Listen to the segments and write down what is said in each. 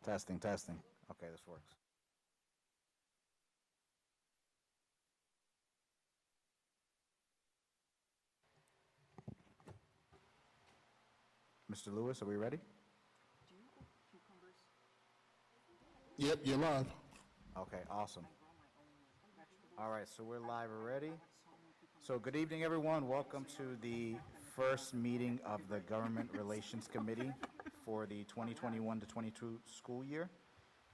Testing, testing. Okay, this works. Mr. Lewis, are we ready? Yep, you're live. Okay, awesome. All right, so we're live already. So good evening, everyone. Welcome to the first meeting of the Government Relations Committee for the 2021 to 22 school year.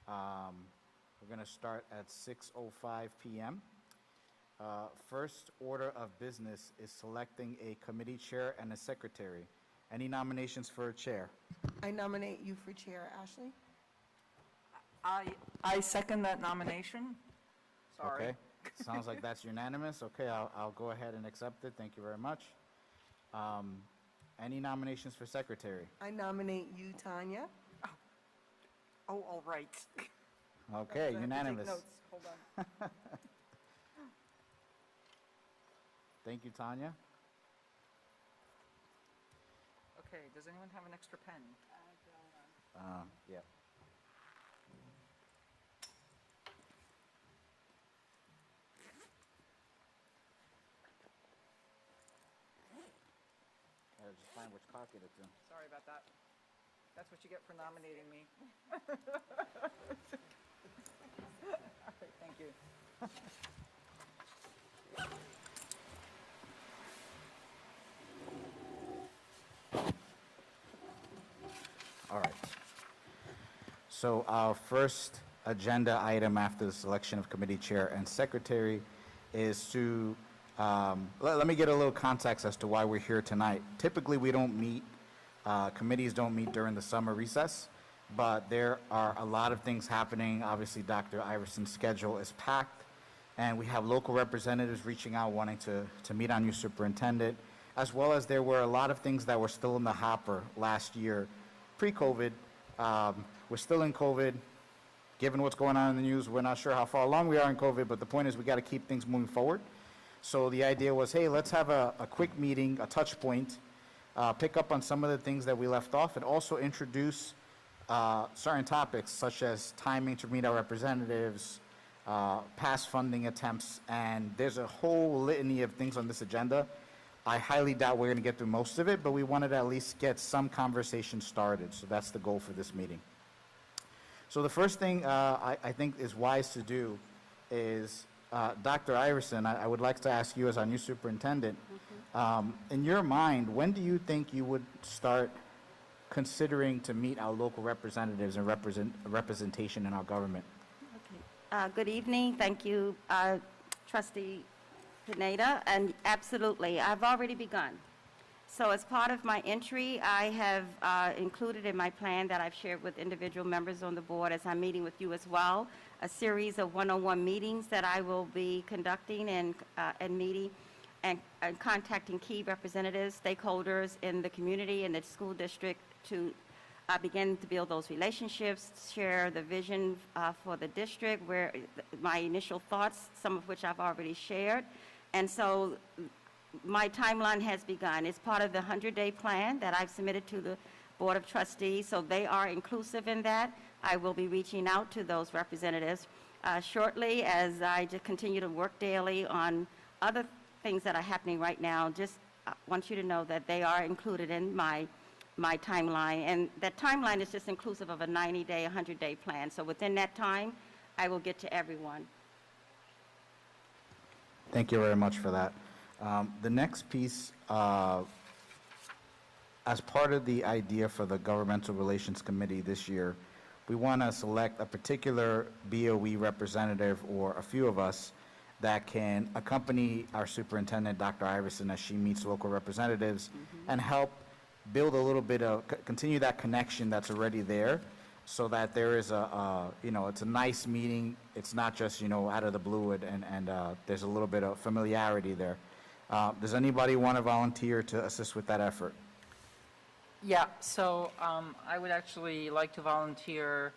We're going to start at 6:05 p.m. First order of business is selecting a committee chair and a secretary. Any nominations for a chair? I nominate you for chair, Ashley. I second that nomination. Sorry. Okay, sounds like that's unanimous. Okay, I'll go ahead and accept it. Thank you very much. Any nominations for secretary? I nominate you, Tanya. Oh, all right. Okay, I have to take unanimous. notes. Hold on. Thank you, Tanya. Okay, does anyone have an extra pen? Yeah. Gotta just find which pocket it's in. Sorry about that. That's what you get for nominating me. All right, thank you. All right. So our first agenda item after the selection of committee chair and secretary is to, let me get a little context as to why we're here tonight. Typically, we don't meet, committees don't meet during the summer recess, but there are a lot of things happening. Obviously, Dr. Iverson's schedule is packed, and we have local representatives reaching out wanting to meet our new superintendent, as well as there were a lot of things that were still in the hopper last year, pre-COVID. We're still in COVID. Given what's going on in the news, we're not sure how far along we are in COVID, but the point is we got to keep things moving forward. So the idea was, hey, let's have a quick meeting, a touch point, pick up on some of the things that we left off, and also introduce certain topics such as timing to meet our representatives, past funding attempts, and there's a whole litany of things on this agenda. I highly doubt we're going to get through most of it, but we wanted to at least get some conversation started, so that's the goal for this meeting. So the first thing I think is wise to do is, Dr. Iverson, I would like to ask you as our new superintendent, in your mind, when do you think you would start considering to meet our local representatives and representation in our government? Okay. Good evening. Thank you, Trustee Pineda. And absolutely, I've already begun. So as part of my entry, I have included in my plan that I've shared with individual members on the board as I'm meeting with you as well, a series of one-on-one meetings that I will be conducting and meeting and contacting key representatives, stakeholders in the community and the school district to begin to build those relationships, share the vision for the district, where my initial thoughts, some of which I've already shared. And so my timeline has begun. It's part of the 100-day plan that I've submitted to the Board of Trustees, so they are inclusive in that. I will be reaching out to those representatives shortly as I just continue to work daily on other things that are happening right now. Just want you to know that they are included in my timeline, and that timeline is just inclusive of a 90-day, 100-day plan. So within that time, I will get to everyone. Thank you very much for that. The next piece, as part of the idea for the Governmental Relations Committee this year, we want to select a particular BOE representative or a few of us that can accompany our superintendent, Dr. Iverson, as she meets local representatives and help build a little bit of, continue that connection that's already there, so that there is it's a nice meeting. It's not just, out of the blue, and there's a little bit of familiarity there. Does anybody want to volunteer to assist with that effort? Yeah, so I would actually like to volunteer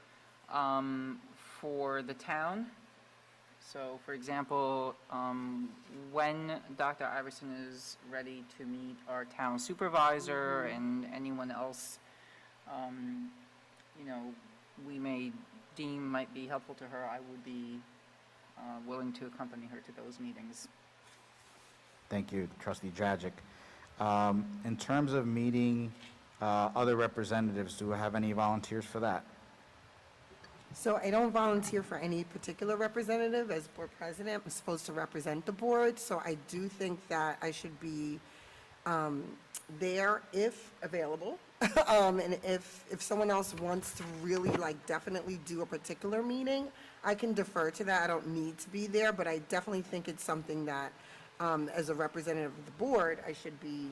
for the town. So, for example, when Dr. Iverson is ready to meet our town supervisor and anyone else, we may deem might be helpful to her, I would be willing to accompany her to those meetings. Thank you, Trustee Dragic. In terms of meeting other representatives, do we have any volunteers for that? So I don't volunteer for any particular representative. As board president, I'm supposed to represent the board, so I do think that I should be there if available. And if someone else wants to really, like, definitely do a particular meeting, I can defer to that. I don't need to be there, but I definitely think it's something that, as a representative of the board, I should be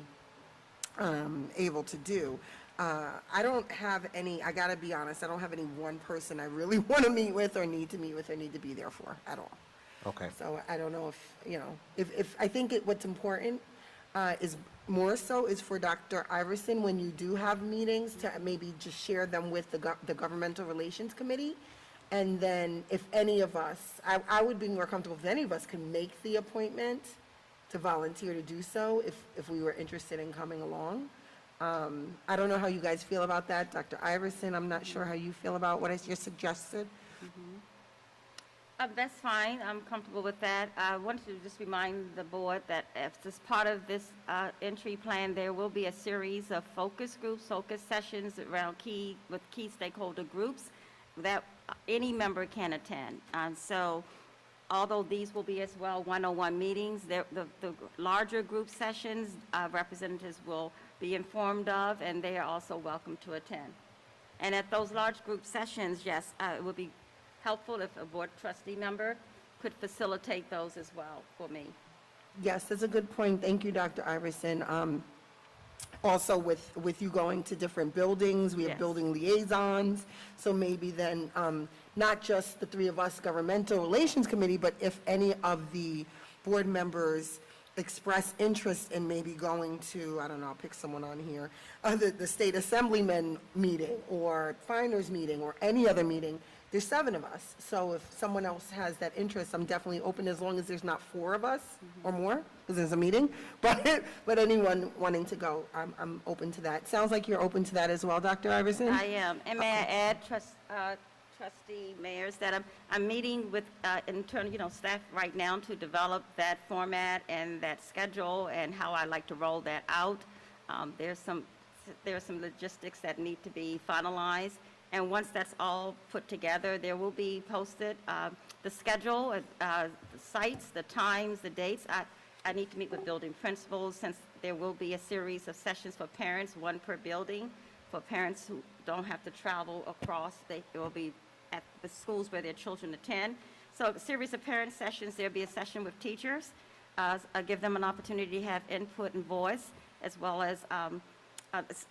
able to do. I don't have any, I gotta be honest, I don't have any one person I really want to meet with or need to meet with or need to be there for at all. Okay. So I don't know if, you know, if I think what's important is more so is for Dr. Iverson, when you do have meetings, to maybe just share them with the Governmental Relations Committee. And then if any of us, I would be more comfortable if any of us can make the appointment to volunteer to do so if we were interested in coming along. I don't know how you guys feel about that. Dr. Iverson, I'm not sure how you feel about what I just suggested. That's fine, I'm comfortable with that. I wanted to just remind the board that as part of this entry plan, there will be a series of focus groups, focus sessions around key stakeholder groups that any member can attend. So although these will be as well one-on-one meetings, the larger group sessions, representatives will be informed of, and they are also welcome to attend. And at those large group sessions, yes, it would be helpful if a board trustee member could facilitate those as well for me. Yes, that's a good point. Thank you, Dr. Iverson. Also, with you going to different buildings, we have Yes. building liaisons, so maybe then, not just the three of us, Governmental Relations Committee, but if any of the board members express interest in maybe going to, I don't know, I'll pick someone on here, the State Assemblyman meeting, or Finers meeting, or any other meeting, there's 7 of us. So if someone else has that interest, I'm definitely open, as long as there's not 4 of us or more, because there's a meeting. But anyone wanting to go, I'm open to that. Sounds like you're open to that as well, Dr. Iverson? I am. And may I add, Trustee Mayers, that I'm meeting with internal, staff right now to develop that format and that schedule and how I like to roll that out. There are some logistics that need to be finalized. And once that's all put together, there will be posted the schedule, the sites, the times, the dates. I need to meet with building principals, since there will be a series of sessions for parents, 1 per building. For parents who don't have to travel across, it will be at the schools where their children attend. So a series of parent sessions, there'll be a session with teachers. I give them an opportunity to have input and voice, as well as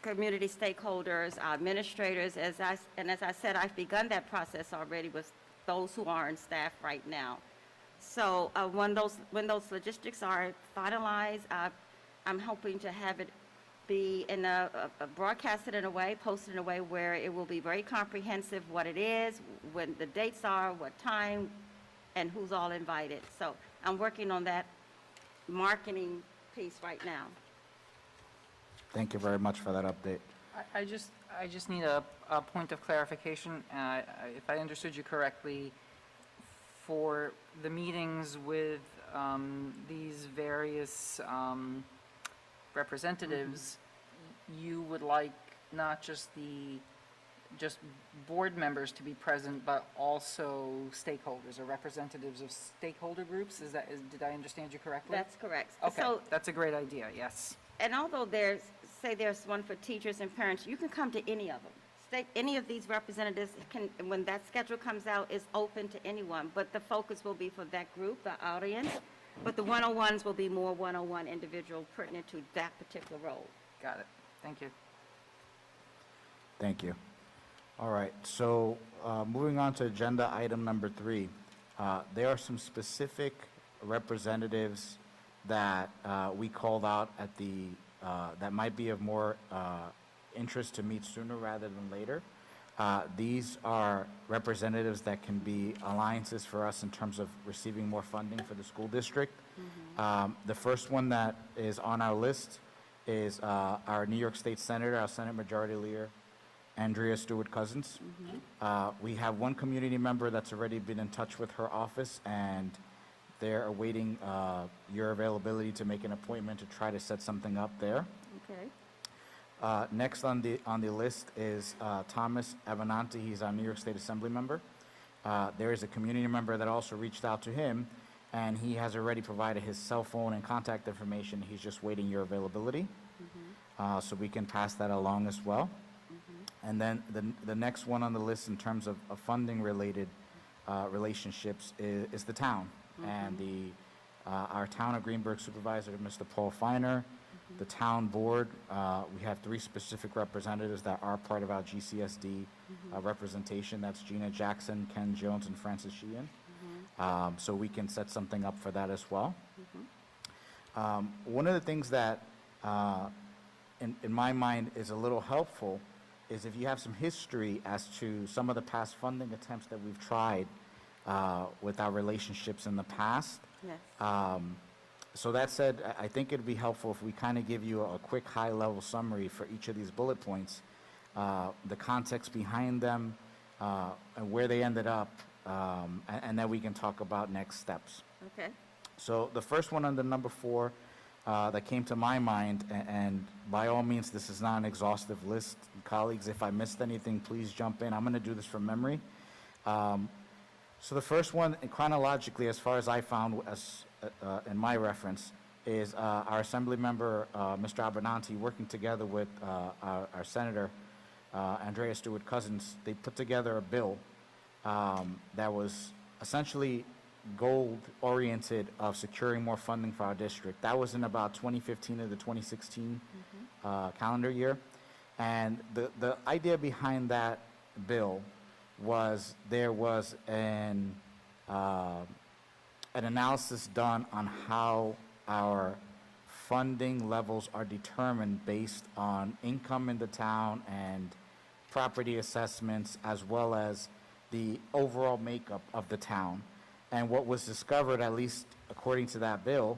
community stakeholders, administrators. As I said, I've begun that process already with those who are on staff right now. So when those logistics are finalized, I'm hoping to have it be in broadcasted in a way, posted in a way where it will be very comprehensive, what it is, when the dates are, what time, and who's all invited. So I'm working on that marketing piece right now. Thank you very much for that update. I just need a point of clarification. If I understood you correctly, for the meetings with these various representatives, you would like not just board members to be present, but also stakeholders or representatives of stakeholder groups? Did I understand you correctly? That's correct. Okay, So, that's a great idea, yes. and although there's one for teachers and parents, you can come to any of them. Any of these representatives can, when that schedule comes out, is open to anyone, but the focus will be for that group, the audience. But the one-on-ones will be more one-on-one individual pertinent to that particular role. Got it. Thank you. Thank you. All right, so moving on to agenda item number 3. There are some specific representatives that we called out at that might be of more interest to meet sooner rather than later. These are representatives that can be alliances for us in terms of receiving more funding for the school district. The first one that is on our list is our New York State Senator, our Senate Majority Leader, Andrea Stewart Cousins. We have one community member that's already been in touch with her office, and they're awaiting your availability to make an appointment to try to set something up there. Okay. Next on the list is Thomas Avenanti. He's our New York State Assembly member. There is a community member that also reached out to him, and he has already provided his cell phone and contact information. He's just waiting your availability. So we can pass that along as well. And then the next one on the list in terms of funding-related relationships is the town. And our Town of Greenburgh Supervisor, Mr. Paul Feiner, the town board. We have 3 specific representatives that are part of our GCSD representation. That's Gina Jackson, Ken Jones, and Francis Sheehan. So we can set something up for that as well. One of the things that, in my mind, is a little helpful is if you have some history as to some of the past funding attempts that we've tried with our relationships in the past. Yes. So that said, I think it'd be helpful if we kind of give you a quick high-level summary for each of these bullet points, the context behind them, and where they ended up, and then we can talk about next steps. Okay. So the first one under number 4 that came to my mind, and by all means, this is not an exhaustive list. Colleagues, if I missed anything, please jump in. I'm going to do this from memory. So the first one, chronologically, as far as I found in my reference, is our Assembly member, Mr. Abenanti, working together with our Senator, Andrea Stewart Cousins. They put together a bill that was essentially goal-oriented of securing more funding for our district. That was in about 2015 to the 2016 calendar year. And the idea behind that bill was there was an analysis done on how our funding levels are determined based on income in the town and property assessments, as well as the overall makeup of the town. And what was discovered, at least according to that bill,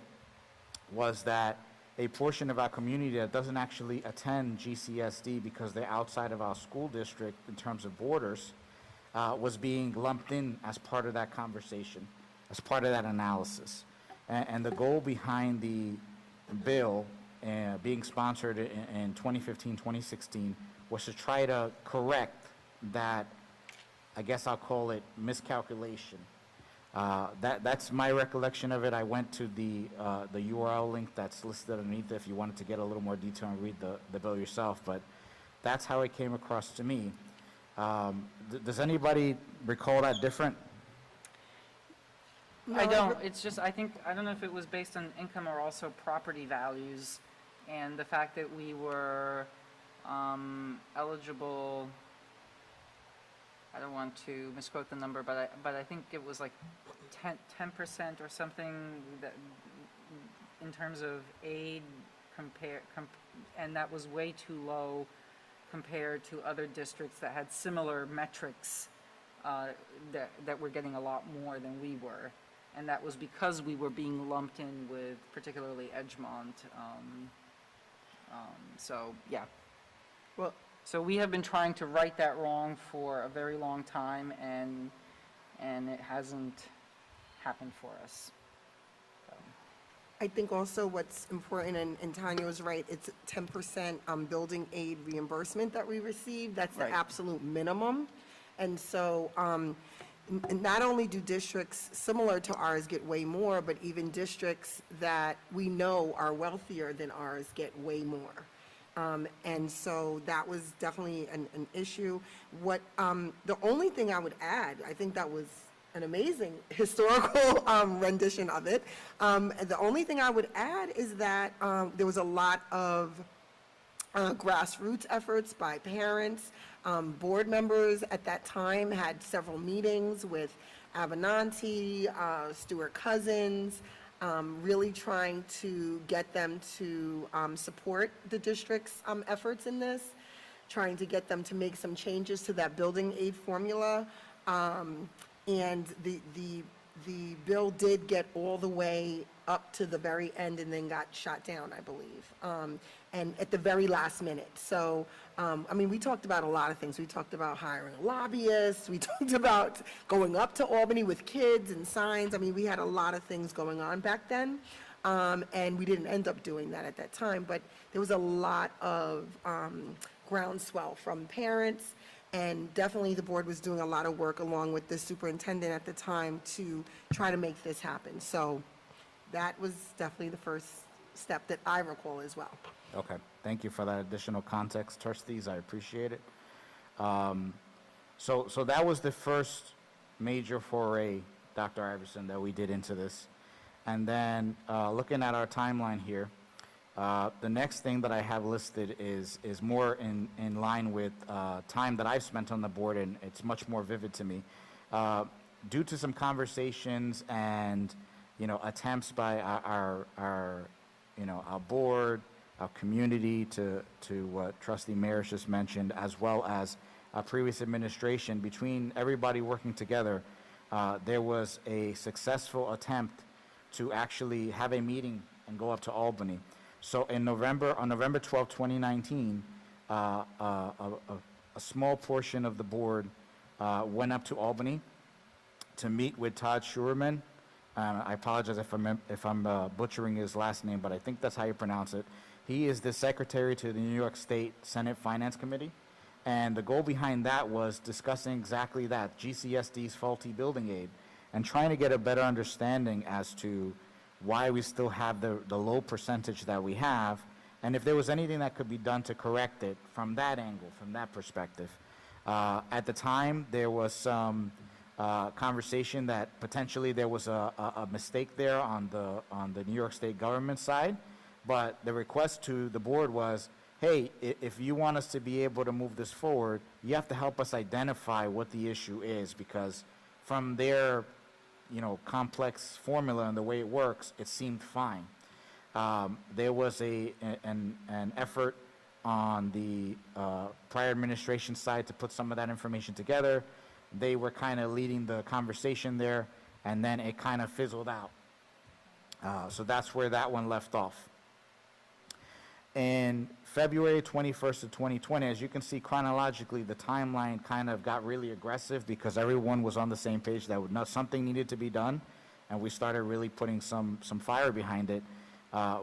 was that a portion of our community that doesn't actually attend GCSD because they're outside of our school district in terms of borders, was being lumped in as part of that conversation, as part of that analysis. And the goal behind the bill being sponsored in 2015, 2016, was to try to correct that, I guess I'll call it, miscalculation. That's my recollection of it. I went to the URL link that's listed underneath it if you wanted to get a little more detail and read the bill yourself, but that's how it came across to me. Does anybody recall that different? I don't. It's just, I don't know if it was based on income or also property values, and the fact that we were eligible, I don't want to misquote the number, but I think it was like 10% or something that, in terms of aid, and that was way too low compared to other districts that had similar metrics that were getting a lot more than we were. And that was because we were being lumped in with particularly Edgemont. So, yeah. Well, So we have been trying to right that wrong for a very long time, and it hasn't happened for us. So. I think also what's important, and Tanya was right, it's 10% building aid reimbursement that we receive. That's the Right. absolute minimum. And so not only do districts similar to ours get way more, but even districts that we know are wealthier than ours get way more. And so that was definitely an issue. The only thing I would add, I think that was an amazing historical rendition of it. The only thing I would add is that there was a lot of grassroots efforts by parents. Board members at that time had several meetings with Avenanti, Stewart Cousins, really trying to get them to support the district's efforts in this, trying to get them to make some changes to that building aid formula. And the bill did get all the way up to the very end and then got shot down, I believe, and at the very last minute. So, I mean, we talked about a lot of things. We talked about hiring lobbyists. We talked about going up to Albany with kids and signs. I mean, we had a lot of things going on back then, and we didn't end up doing that at that time. But there was a lot of groundswell from parents, and definitely the board was doing a lot of work along with the superintendent at the time to try to make this happen. So that was definitely the first step that I recall as well. Okay, thank you for that additional context, trustees, I appreciate it. So that was the first major foray, Dr. Iverson, that we did into this. And then, looking at our timeline here, the next thing that I have listed is more in line with time that I've spent on the board, and it's much more vivid to me. Due to some conversations and, attempts by our board, our community, to what Trustee Maris just mentioned, as well as our previous administration, between everybody working together, there was a successful attempt to actually have a meeting and go up to Albany. So on November 12, 2019, a small portion of the board went up to Albany to meet with Todd Schuerman. I apologize if I'm butchering his last name, but I think that's how you pronounce it. He is the secretary to the New York State Senate Finance Committee, and the goal behind that was discussing exactly that, GCSD's faulty building aid, and trying to get a better understanding as to why we still have the low percentage that we have, and if there was anything that could be done to correct it from that angle, from that perspective. At the time, there was some conversation that potentially there was a mistake there on the New York State government side, but the request to the board was, hey, if you want us to be able to move this forward, you have to help us identify what the issue is, because from their complex formula and the way it works, it seemed fine. There was an effort on the prior administration side to put some of that information together. They were kind of leading the conversation there, and then it kind of fizzled out. So that's where that one left off. In February 21st of 2020, as you can see chronologically, the timeline kind of got really aggressive because everyone was on the same page that something needed to be done, and we started really putting some fire behind it.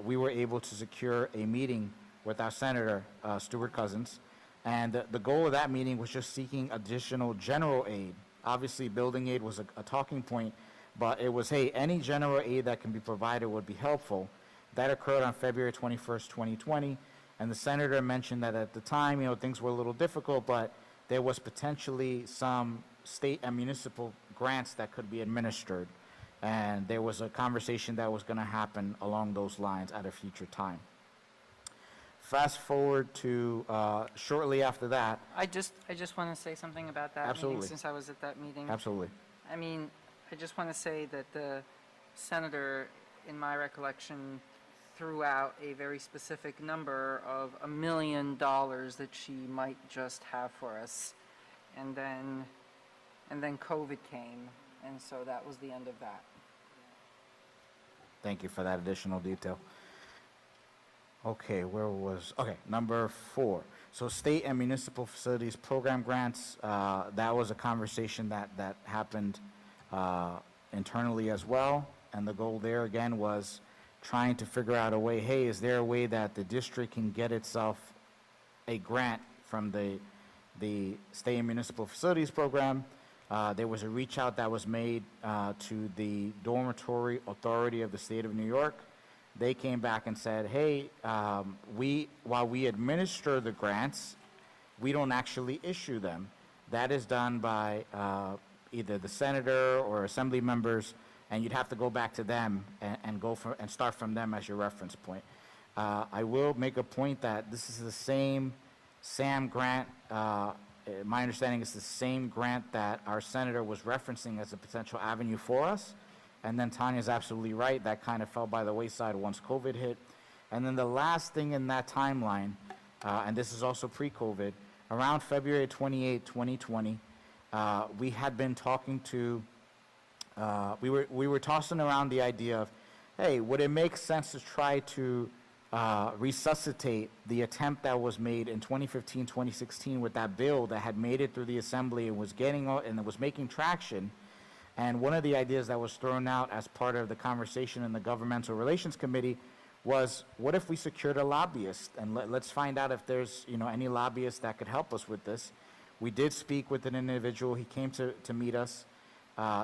We were able to secure a meeting with our Senator, Stuart Cousins, and the goal of that meeting was just seeking additional general aid. Obviously, building aid was a talking point, but it was, hey, any general aid that can be provided would be helpful. That occurred on February 21st, 2020, and the senator mentioned that at the time, things were a little difficult, but there was potentially some state and municipal grants that could be administered, and there was a conversation that was going to happen along those lines at a future time. Fast forward to shortly after that. I just want to say something about that Absolutely. meeting, since I was at that meeting. Absolutely. I mean, I just want to say that the senator, in my recollection, threw out a very specific number of $1 million that she might just have for us, and then COVID came, and so that was the end of that. Thank you for that additional detail. Okay, number 4. So state and municipal facilities program grants, that was a conversation that happened internally as well. And the goal there again was trying to figure out a way, hey, is there a way that the district can get itself a grant from the state and municipal facilities program? There was a reach out that was made to the Dormitory Authority of the State of New York. They came back and said, hey, while we administer the grants, we don't actually issue them. That is done by either the senator or assembly members, and you'd have to go back to them and start from them as your reference point. I will make a point that this is the same SAM grant. My understanding is the same grant that our senator was referencing as a potential avenue for us. And then Tanya's absolutely right, that kind of fell by the wayside once COVID hit. And then the last thing in that timeline, and this is also pre-COVID, around February 28, 2020, we had been talking to, we were tossing around the idea of, hey, would it make sense to try to resuscitate the attempt that was made in 2015, 2016 with that bill that had made it through the assembly and was and it was making traction? And one of the ideas that was thrown out as part of the conversation in the Governmental Relations Committee was, what if we secured a lobbyist? And let's find out if there's, any lobbyists that could help us with this. We did speak with an individual. He came to meet us,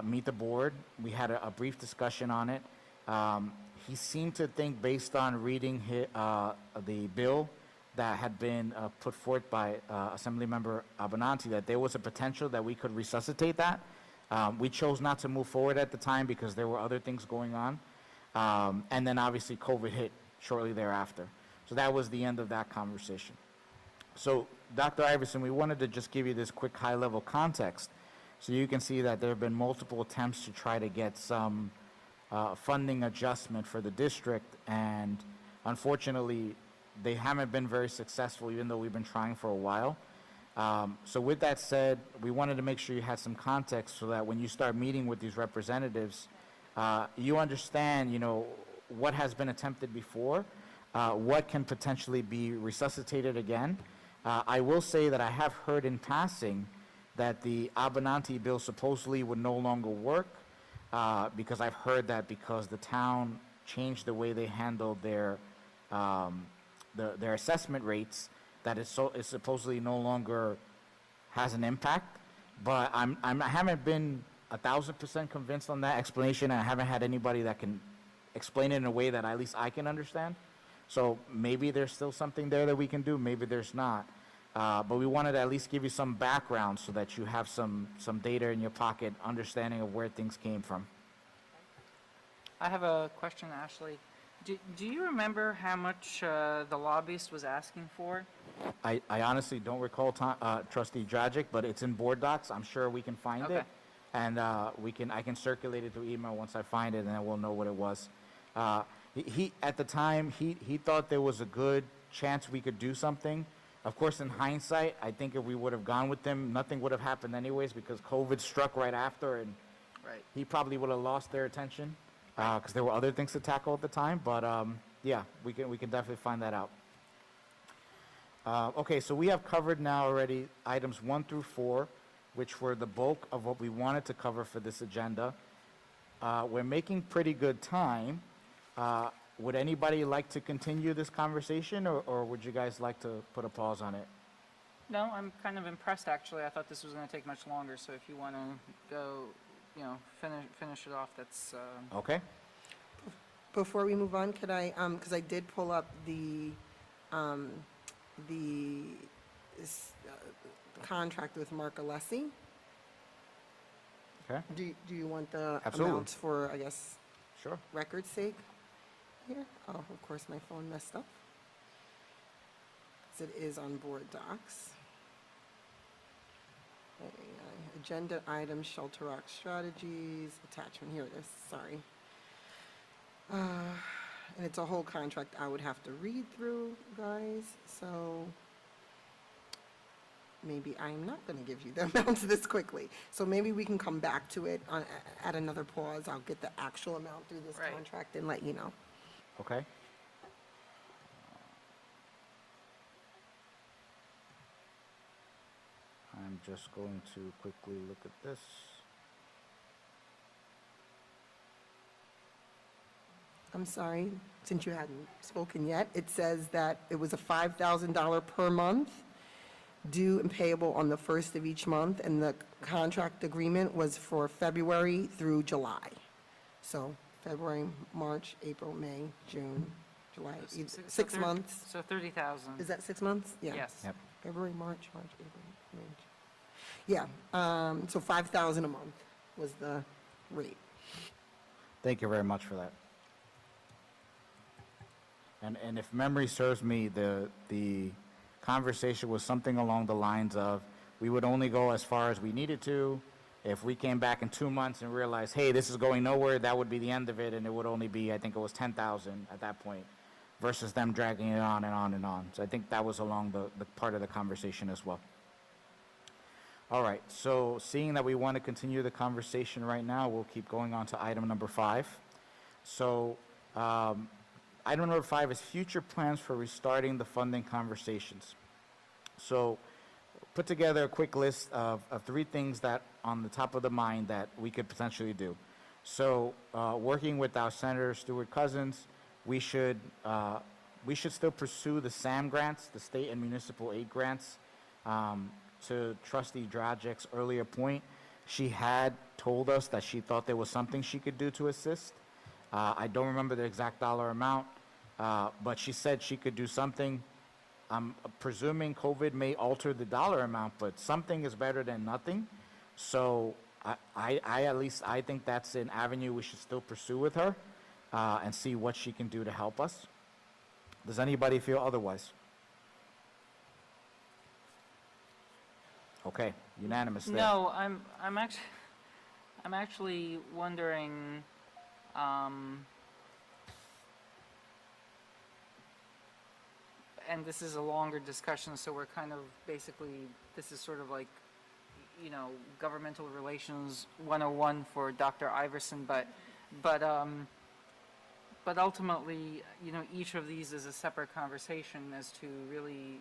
meet the board. We had a brief discussion on it. He seemed to think, based on reading the bill that had been put forth by Assemblymember Abenanti, that there was a potential that we could resuscitate that. We chose not to move forward at the time because there were other things going on. And then obviously COVID hit shortly thereafter. So that was the end of that conversation. So Dr. Iverson, we wanted to just give you this quick high-level context so you can see that there have been multiple attempts to try to get some funding adjustment for the district, and unfortunately they haven't been very successful, even though we've been trying for a while. So with that said, we wanted to make sure you had some context so that when you start meeting with these representatives, you understand, what has been attempted before, what can potentially be resuscitated again. I will say that I have heard in passing that the Abenanti bill supposedly would no longer work, because I've heard that because the town changed the way they handled their assessment rates, that it supposedly no longer has an impact. But I haven't been 1,000% convinced on that explanation, and I haven't had anybody that can explain it in a way that at least I can understand. So maybe there's still something there that we can do, maybe there's not. But we wanted to at least give you some background so that you have some data in your pocket, understanding of where things came from. I have a question, Ashley. Do you remember how much the lobbyist was asking for? I honestly don't recall, Trustee Dragic, but it's in board docs. I'm sure we can find Okay. it. And I can circulate it through email once I find it, and then we'll know what it was. He at the time, he thought there was a good chance we could do something. Of course, in hindsight, I think if we would have gone with them, nothing would have happened anyways, because COVID struck right after, and Right. he probably would have lost their attention, because there were other things to tackle at the time. But yeah, we can definitely find that out. Okay, so we have covered now already items 1 through 4, which were the bulk of what we wanted to cover for this agenda. We're making pretty good time. Would anybody like to continue this conversation, or would you guys like to put a pause on it? No, I'm kind of impressed, actually. I thought this was going to take much longer, so if you want to go, finish it off, that's... Okay. Before we move on, could I, because I did pull up the contract with Mark Alessi. Okay. Do you want the Absolutely. amounts for, I guess, Sure. record's sake here? Oh, of course, my phone messed up. 'Cause it is on board docs. Agenda items, Shelter Rock strategies, attachment, here it is, sorry. And it's a whole contract I would have to read through, guys, so maybe I'm not going to give you the amounts this quickly. So maybe we can come back to it at another pause. I'll get the actual amount through this Right. contract and let you know. Okay. I'm just going to quickly look at this. I'm sorry, since you hadn't spoken yet, it says that it was a $5,000 per month, due and payable on the first of each month, and the contract agreement was for February through July. So February, March, April, May, June, July, six months. So 30,000. Is that 6 months? Yeah. Yes. Yep. February, March, April, May, June. Yeah, so 5,000 a month was the rate. Thank you very much for that. And if memory serves me, the conversation was something along the lines of, we would only go as far as we needed to. If we came back in 2 months and realized, hey, this is going nowhere, that would be the end of it, and it would only be, I think it was 10,000 at that point, versus them dragging it on and on and on. So I think that was along the part of the conversation as well. All right, so seeing that we want to continue the conversation right now, we'll keep going on to item number 5. So Item number 5 is future plans for restarting the funding conversations. So put together a quick list of 3 things that on the top of the mind that we could potentially do. So working with our Senator Stuart Cousins, we should still pursue the SAM grants, the state and municipal aid grants. To Trustee Dragic's earlier point, she had told us that she thought there was something she could do to assist. I don't remember the exact dollar amount, but she said she could do something. I'm presuming COVID may alter the dollar amount, but something is better than nothing. So I think that's an avenue we should still pursue with her and see what she can do to help us. Does anybody feel otherwise? Okay, unanimous there. No, I'm actually wondering, and this is a longer discussion, so we're kind of basically, this is sort of like, governmental relations 101 for Dr. Iverson, but ultimately, each of these is a separate conversation as to really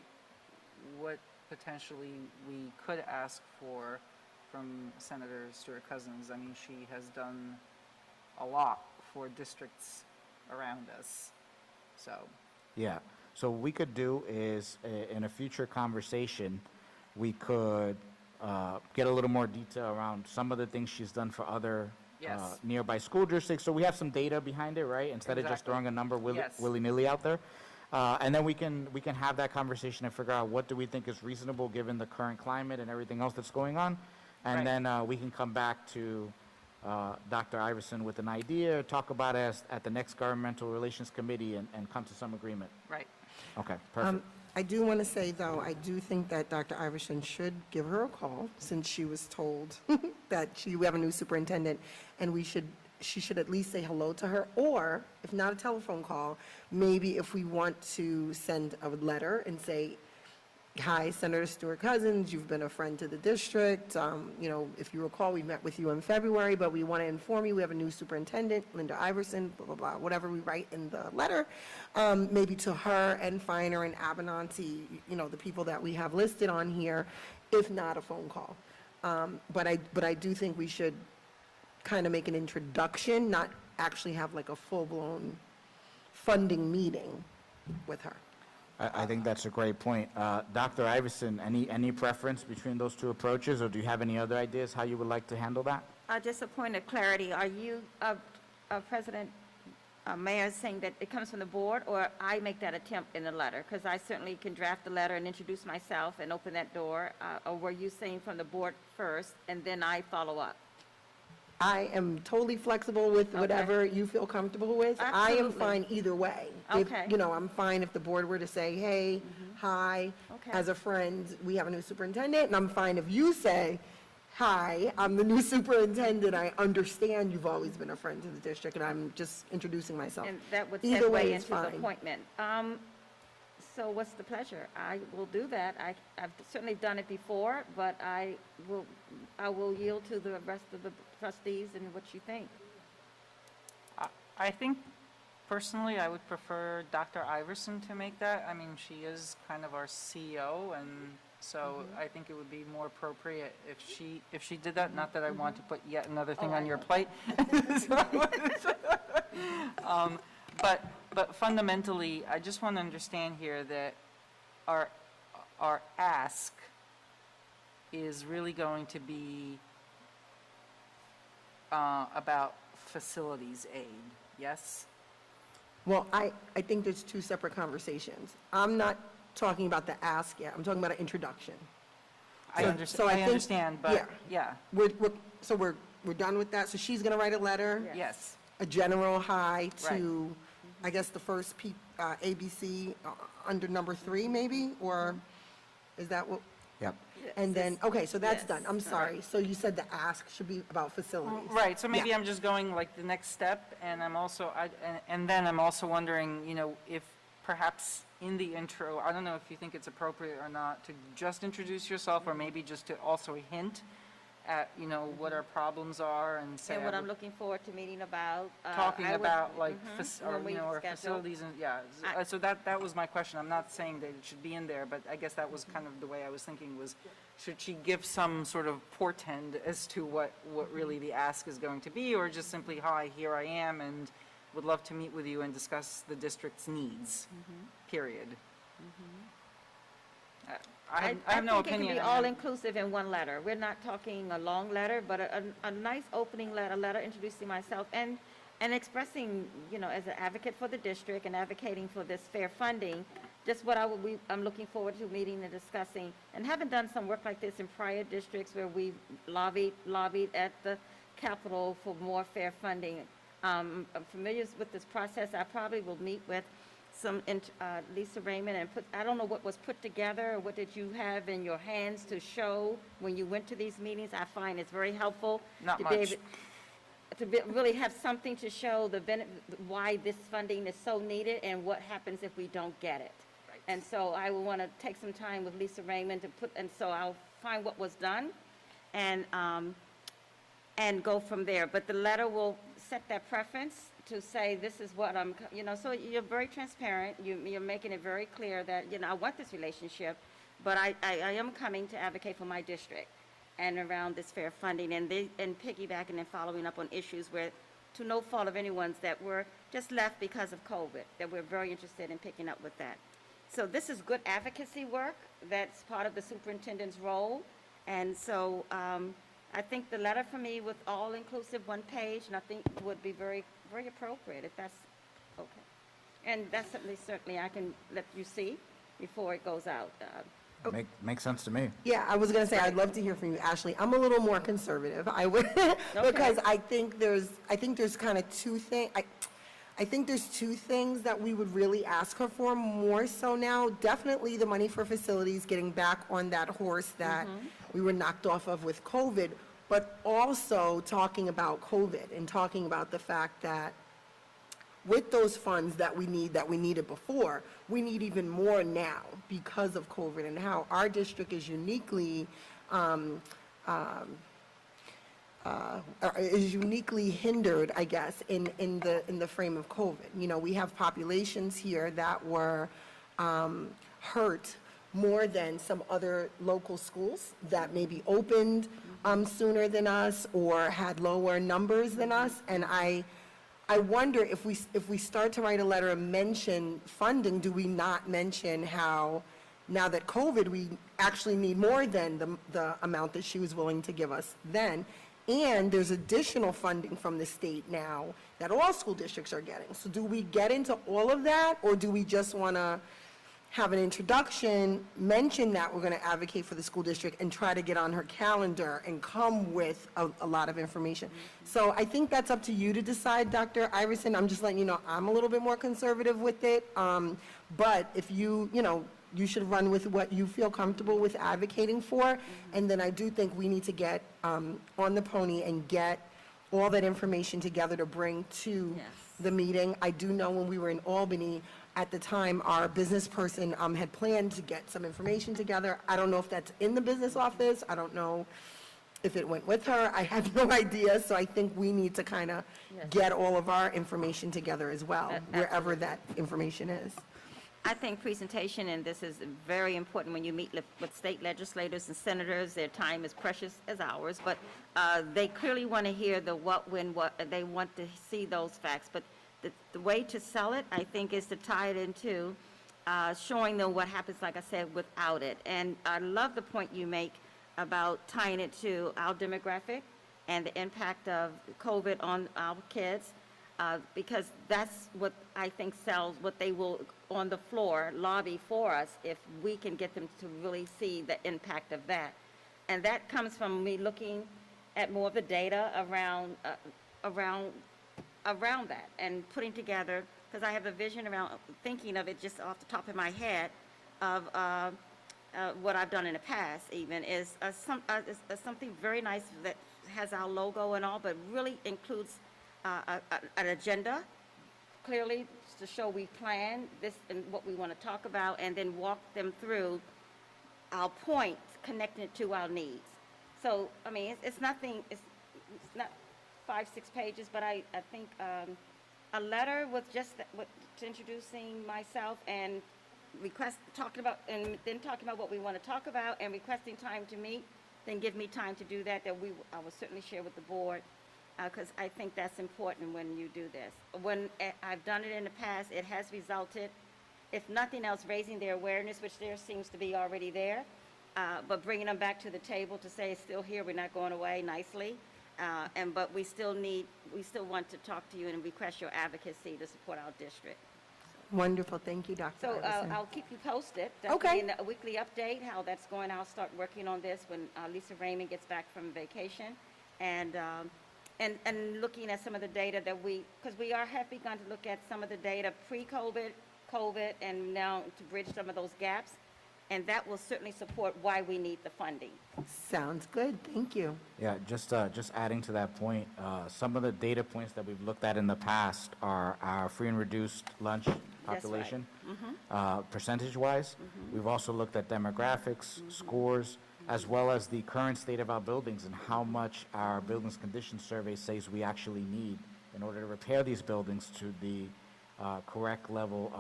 what potentially we could ask for from Senator Stuart Cousins. I mean, she has done a lot for districts around us, so. Yeah, so what we could do is, in a future conversation, we could get a little more detail around some of the things she's done for other Yes. nearby school districts, so we have some data behind it, right? Instead of just Exactly. throwing a number Yes. willy-nilly out there. And then we can have that conversation and figure out what do we think is reasonable given the current climate and everything else that's going on. And Right. then we can come back to Dr. Iverson with an idea, talk about it at the next Governmental Relations Committee and come to some agreement. Right. Okay, perfect. I do want to say, though, I do think that Dr. Iverson should give her a call, since she was told that we have a new superintendent, and she should at least say hello to her, or, if not a telephone call, maybe if we want to send a letter and say, hi, Senator Stuart Cousins, you've been a friend to the district. If you recall, we met with you in February, but we want to inform you, we have a new superintendent, Linda Iverson, blah, blah, blah, whatever we write in the letter, maybe to her and Finer and Abenanti, the people that we have listed on here, if not a phone call. But I do think we should kind of make an introduction, not actually have like a full-blown funding meeting with her. I think that's a great point. Dr. Iverson, any preference between those two approaches, or do you have any other ideas how you would like to handle that? Just a point of clarity, are you, President, Mayor, saying that it comes from the board, or I make that attempt in the letter? Because I certainly can draft the letter and introduce myself and open that door, or were you saying from the board first, and then I follow up? I am totally flexible with whatever you feel comfortable with. I am Absolutely. fine either way. Okay. I'm fine if the board were to say, hey, hi, Okay. as a friend, we have a new superintendent, and I'm fine if you say, hi, I'm the new superintendent, I understand you've always been a friend to the district, and I'm just introducing myself. And that would Either way segue is into the fine. appointment. So what's the pleasure? I will do that. I've certainly done it before, but I will yield to the rest of the trustees and what you think. I think personally, I would prefer Dr. Iverson to make that. I mean, she is kind of our CEO, and so I think it would be more appropriate if she did that. Not that I want to put yet another thing on your plate. But fundamentally, I just want to understand here that our ask is really going to be about facilities aid, yes? Well, I think there's two separate conversations. I'm not talking about the ask yet, I'm talking about an introduction. I So I think- understand, but, yeah, We're done with that, so she's gonna write a letter? yes. A general hi to, I guess, the first ABC under number 3, maybe? Or is that what? Yep. And then, okay, so that's Yes. done. I'm sorry. So you said the ask should be about facilities. Right, so maybe Yeah. I'm just going like the next step, and I'm also, and then I'm also wondering, if perhaps in the intro, I don't know if you think it's appropriate or not, to just introduce yourself, or maybe just to also hint at, you know, what our problems are and say. And I what I'm would- looking forward to meeting about. Talking I would- about like, when or, we you know, our schedule. facilities and, yeah. So that was my question. I'm not saying that it should be in there, but I guess that was kind of the way I was thinking was, should she give some sort of portend as to what really the ask is going to be, or just simply, hi, here I am, and would love to meet with you and discuss the district's needs, period. I have no I think it opinion. can be I have- all-inclusive in one letter. We're not talking a long letter, but a nice opening letter, introducing myself and expressing, you know, as an advocate for the district and advocating for this fair funding, just what I'm looking forward to meeting and discussing. And having done some work like this in prior districts where we lobbied at the Capitol for more fair funding. I'm familiar with this process. I probably will meet with Lisa Raymond and I don't know what was put together, or what did you have in your hands to show when you went to these meetings? I find it's very helpful. Not to much. be able really have something to show why this funding is so needed and what happens if we don't get it. Right. And so I will want to take some time with Lisa Raymond and so I'll find what was done and go from there. But the letter will set that preference to say, this is what you know, so you're very transparent. You're making it very clear that, you know, I want this relationship, but I am coming to advocate for my district and around this fair funding and piggybacking and following up on issues where, to no fault of anyone's, that were just left because of COVID, that we're very interested in picking up with that. So this is good advocacy work. That's part of the superintendent's role. And so I think the letter for me with all-inclusive one page, and I think would be very, very appropriate if that's okay. And that's certainly I can let you see before it goes out. Makes sense to me. Yeah, I was going to say, I'd love to hear from you, Ashley. I'm a little more conservative. I would, because I think there's kind of two things. I think there's two things that we would really ask her for more so now. Definitely the money for facilities, getting back on that horse that we were knocked off of with COVID, but also talking about COVID and talking about the fact that with those funds that we needed before, we need even more now because of COVID and how our district is uniquely hindered, I guess, in the frame of COVID. You know, we have populations here that were hurt more than some other local schools that maybe opened sooner than us or had lower numbers than us, and I wonder if we start to write a letter and mention funding, do we not mention how now that COVID, we actually need more than the amount that she was willing to give us then. And there's additional funding from the state now that all school districts are getting. So do we get into all of that, or do we just want to have an introduction, mention that we're going to advocate for the school district and try to get on her calendar and come with a lot of information? So I think that's up to you to decide, Dr. Iverson. I'm just letting you know I'm a little bit more conservative with it. But if you should run with what you feel comfortable with advocating for. And then I do think we need to get on the pony and get all that information together to bring to the meeting. I do know when we were in Albany, at the time, our business person had planned to get some information together. I don't know if that's in the business office. I don't know if it went with her. I have no idea. So I think we need to kind of get all of our information together as well, wherever that information is. I think presentation, and this is very important when you meet with state legislators and senators, their time is precious as ours, but they clearly want to hear the what, when, what, they want to see those facts. But the way to sell it, I think, is to tie it into showing them what happens, like I said, without it. And I love the point you make about tying it to our demographic and the impact of COVID on our kids, because that's what I think sells, what they will on the floor lobby for us if we can get them to really see the impact of that. And that comes from me looking at more of the data around that and putting together, because I have a vision around thinking of it just off the top of my head of what I've done in the past even is something very nice that has our logo and all, but really includes an agenda, clearly to show we plan this and what we want to talk about, and then walk them through our points connected to our needs. So, I mean, it's nothing, it's not 5, 6 pages, but I think a letter with just, with introducing myself and talking about what we want to talk about and requesting time to meet, then give me time to do that, I will certainly share with the board, because I think that's important when you do this. When I've done it in the past, it has resulted, if nothing else, raising their awareness, which there seems to be already there, but bringing them back to the table to say, it's still here, we're not going away nicely. But we still want to talk to you and request your advocacy to support our district. Wonderful, thank you, Dr. So Iverson. I'll keep you posted. Okay. In a weekly update, how that's going. I'll start working on this when Lisa Raymond gets back from vacation. And looking at some of the data that because we have begun to look at some of the data pre-COVID, COVID, and now to bridge some of those gaps. And that will certainly support why we need the funding. Sounds good, thank you. Yeah, just adding to that point, some of the data points that we've looked at in the past are our free and reduced lunch That's right. population, percentage-wise. We've also looked at demographics, scores, as well as the current state of our buildings and how much our buildings condition survey says we actually need in order to repair these buildings to the correct level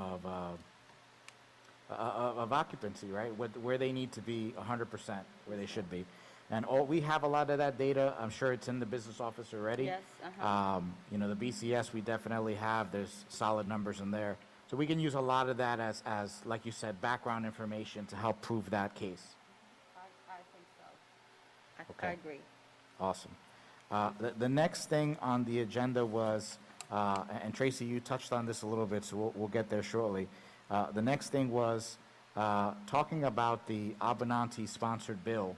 of occupancy, right? Where they need to be 100%, where they should be. And we have a lot of that data. I'm sure it's in the business office already. Yes, You know, the BCS, we definitely have. There's solid numbers in there. So we can use a lot of that as like you said, background information to help prove that case. I think so. I Okay. agree. Awesome. The next thing on the agenda was, and Tracy, you touched on this a little bit, so we'll get there shortly. The next thing was talking about the Abenanti-sponsored bill.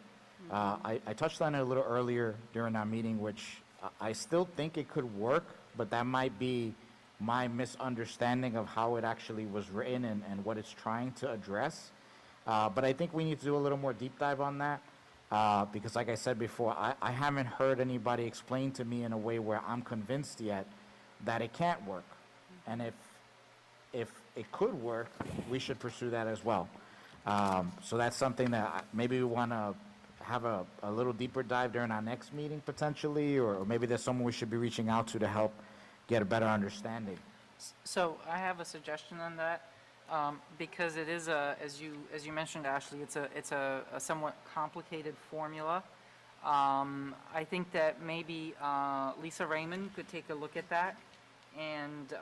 I touched on it a little earlier during our meeting, which I still think it could work, but that might be my misunderstanding of how it actually was written and what it's trying to address. But I think we need to do a little more deep dive on that because, like I said before, I haven't heard anybody explain to me in a way where I'm convinced yet that it can't work. And if it could work, we should pursue that as well. So that's something that maybe we want to have a little deeper dive during our next meeting potentially, or maybe there's someone we should be reaching out to help get a better understanding. So I have a suggestion on that, because it is as you mentioned, Ashley, it's a somewhat complicated formula. I think that maybe Lisa Raymond could take a look at that and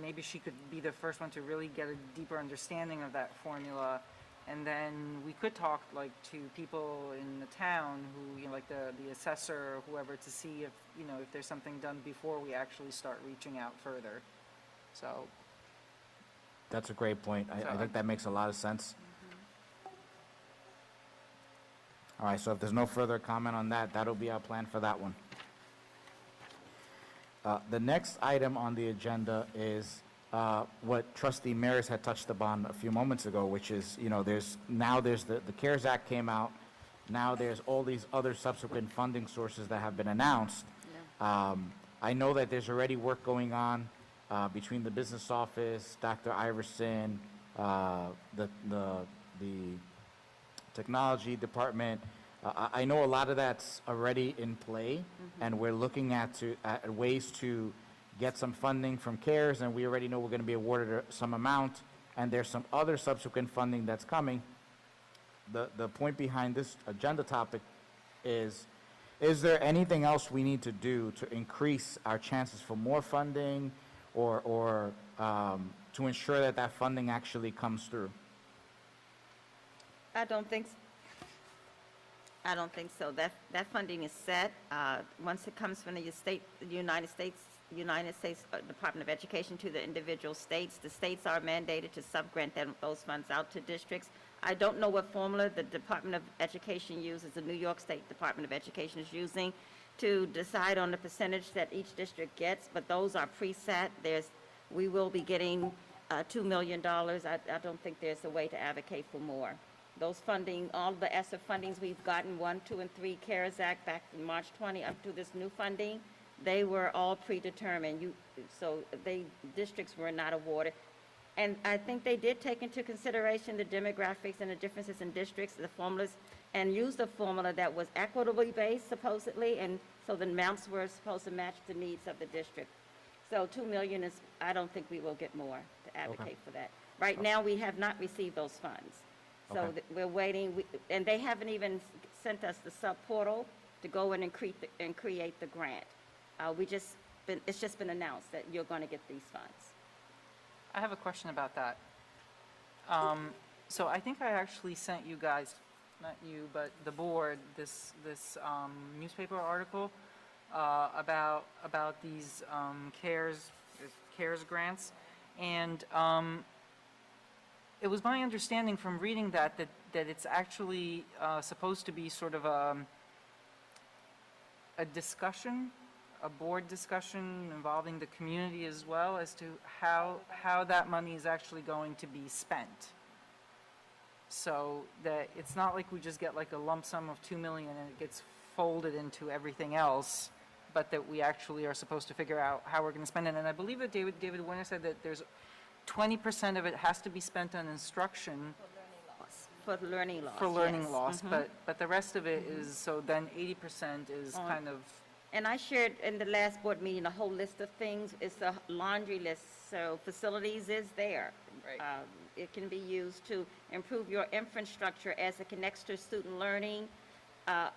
maybe she could be the first one to really get a deeper understanding of that formula, and then we could talk like to people in the town who, you know, like the assessor or whoever, to see if, you know, if there's something done before we actually start reaching out further. So That's a great point. I think that makes a lot of sense. All right, so if there's no further comment on that, that'll be our plan for that one. The next item on the agenda is what Trustee Maris had touched upon a few moments ago, which is, you know, there's the CARES Act came out. Now there's all these other subsequent funding sources that have been announced. Yeah. I know that there's already work going on between the business office, Dr. Iverson, the technology department. I know a lot of that's already in play, and we're looking at ways to get some funding from CARES, and we already know we're going to be awarded some amount, and there's some other subsequent funding that's coming. The point behind this agenda topic is there anything else we need to do to increase our chances for more funding or to ensure that that funding actually comes through? I don't think so. That funding is set. Once it comes from the United States Department of Education to the individual states, the states are mandated to subgrant those funds out to districts. I don't know what formula the Department of Education uses, the New York State Department of Education is using to decide on the percentage that each district gets, but those are preset. We will be getting $2 million. I don't think there's a way to advocate for more. Those funding, all the ESSER fundings we've gotten, 1, 2, and 3 CARES Act back in March 20 up to this new funding, they were all predetermined. So districts were not awarded. And I think they did take into consideration the demographics and the differences in districts, the formulas, and used a formula that was equitably based supposedly, and so the amounts were supposed to match the needs of the district. So 2 million is, I don't think we will get more to advocate for that. Right now, we have not received those funds. So Okay. we're waiting, and they haven't even sent us the sub-portal to go in and create the grant. It's just been announced that you're going to get these funds. I have a question about that. So I think I actually sent you guys, not you, but the board, this newspaper article about these CARES grants. And it was my understanding from reading that it's actually supposed to be sort of a discussion, a board discussion involving the community as well as to how that money is actually going to be spent. So that it's not like we just get like a lump sum of 2 million and it gets folded into everything else, but that we actually are supposed to figure out how we're going to spend it. And I believe that David Warner said that there's 20% of it has to be spent on instruction For learning loss. for learning yes. loss, Mhm. but the rest of it is, so then 80% is kind of, And I shared in the last board meeting a whole list of things. It's a laundry list, so facilities is there. Right. It can be used to improve your infrastructure as it connects to student learning as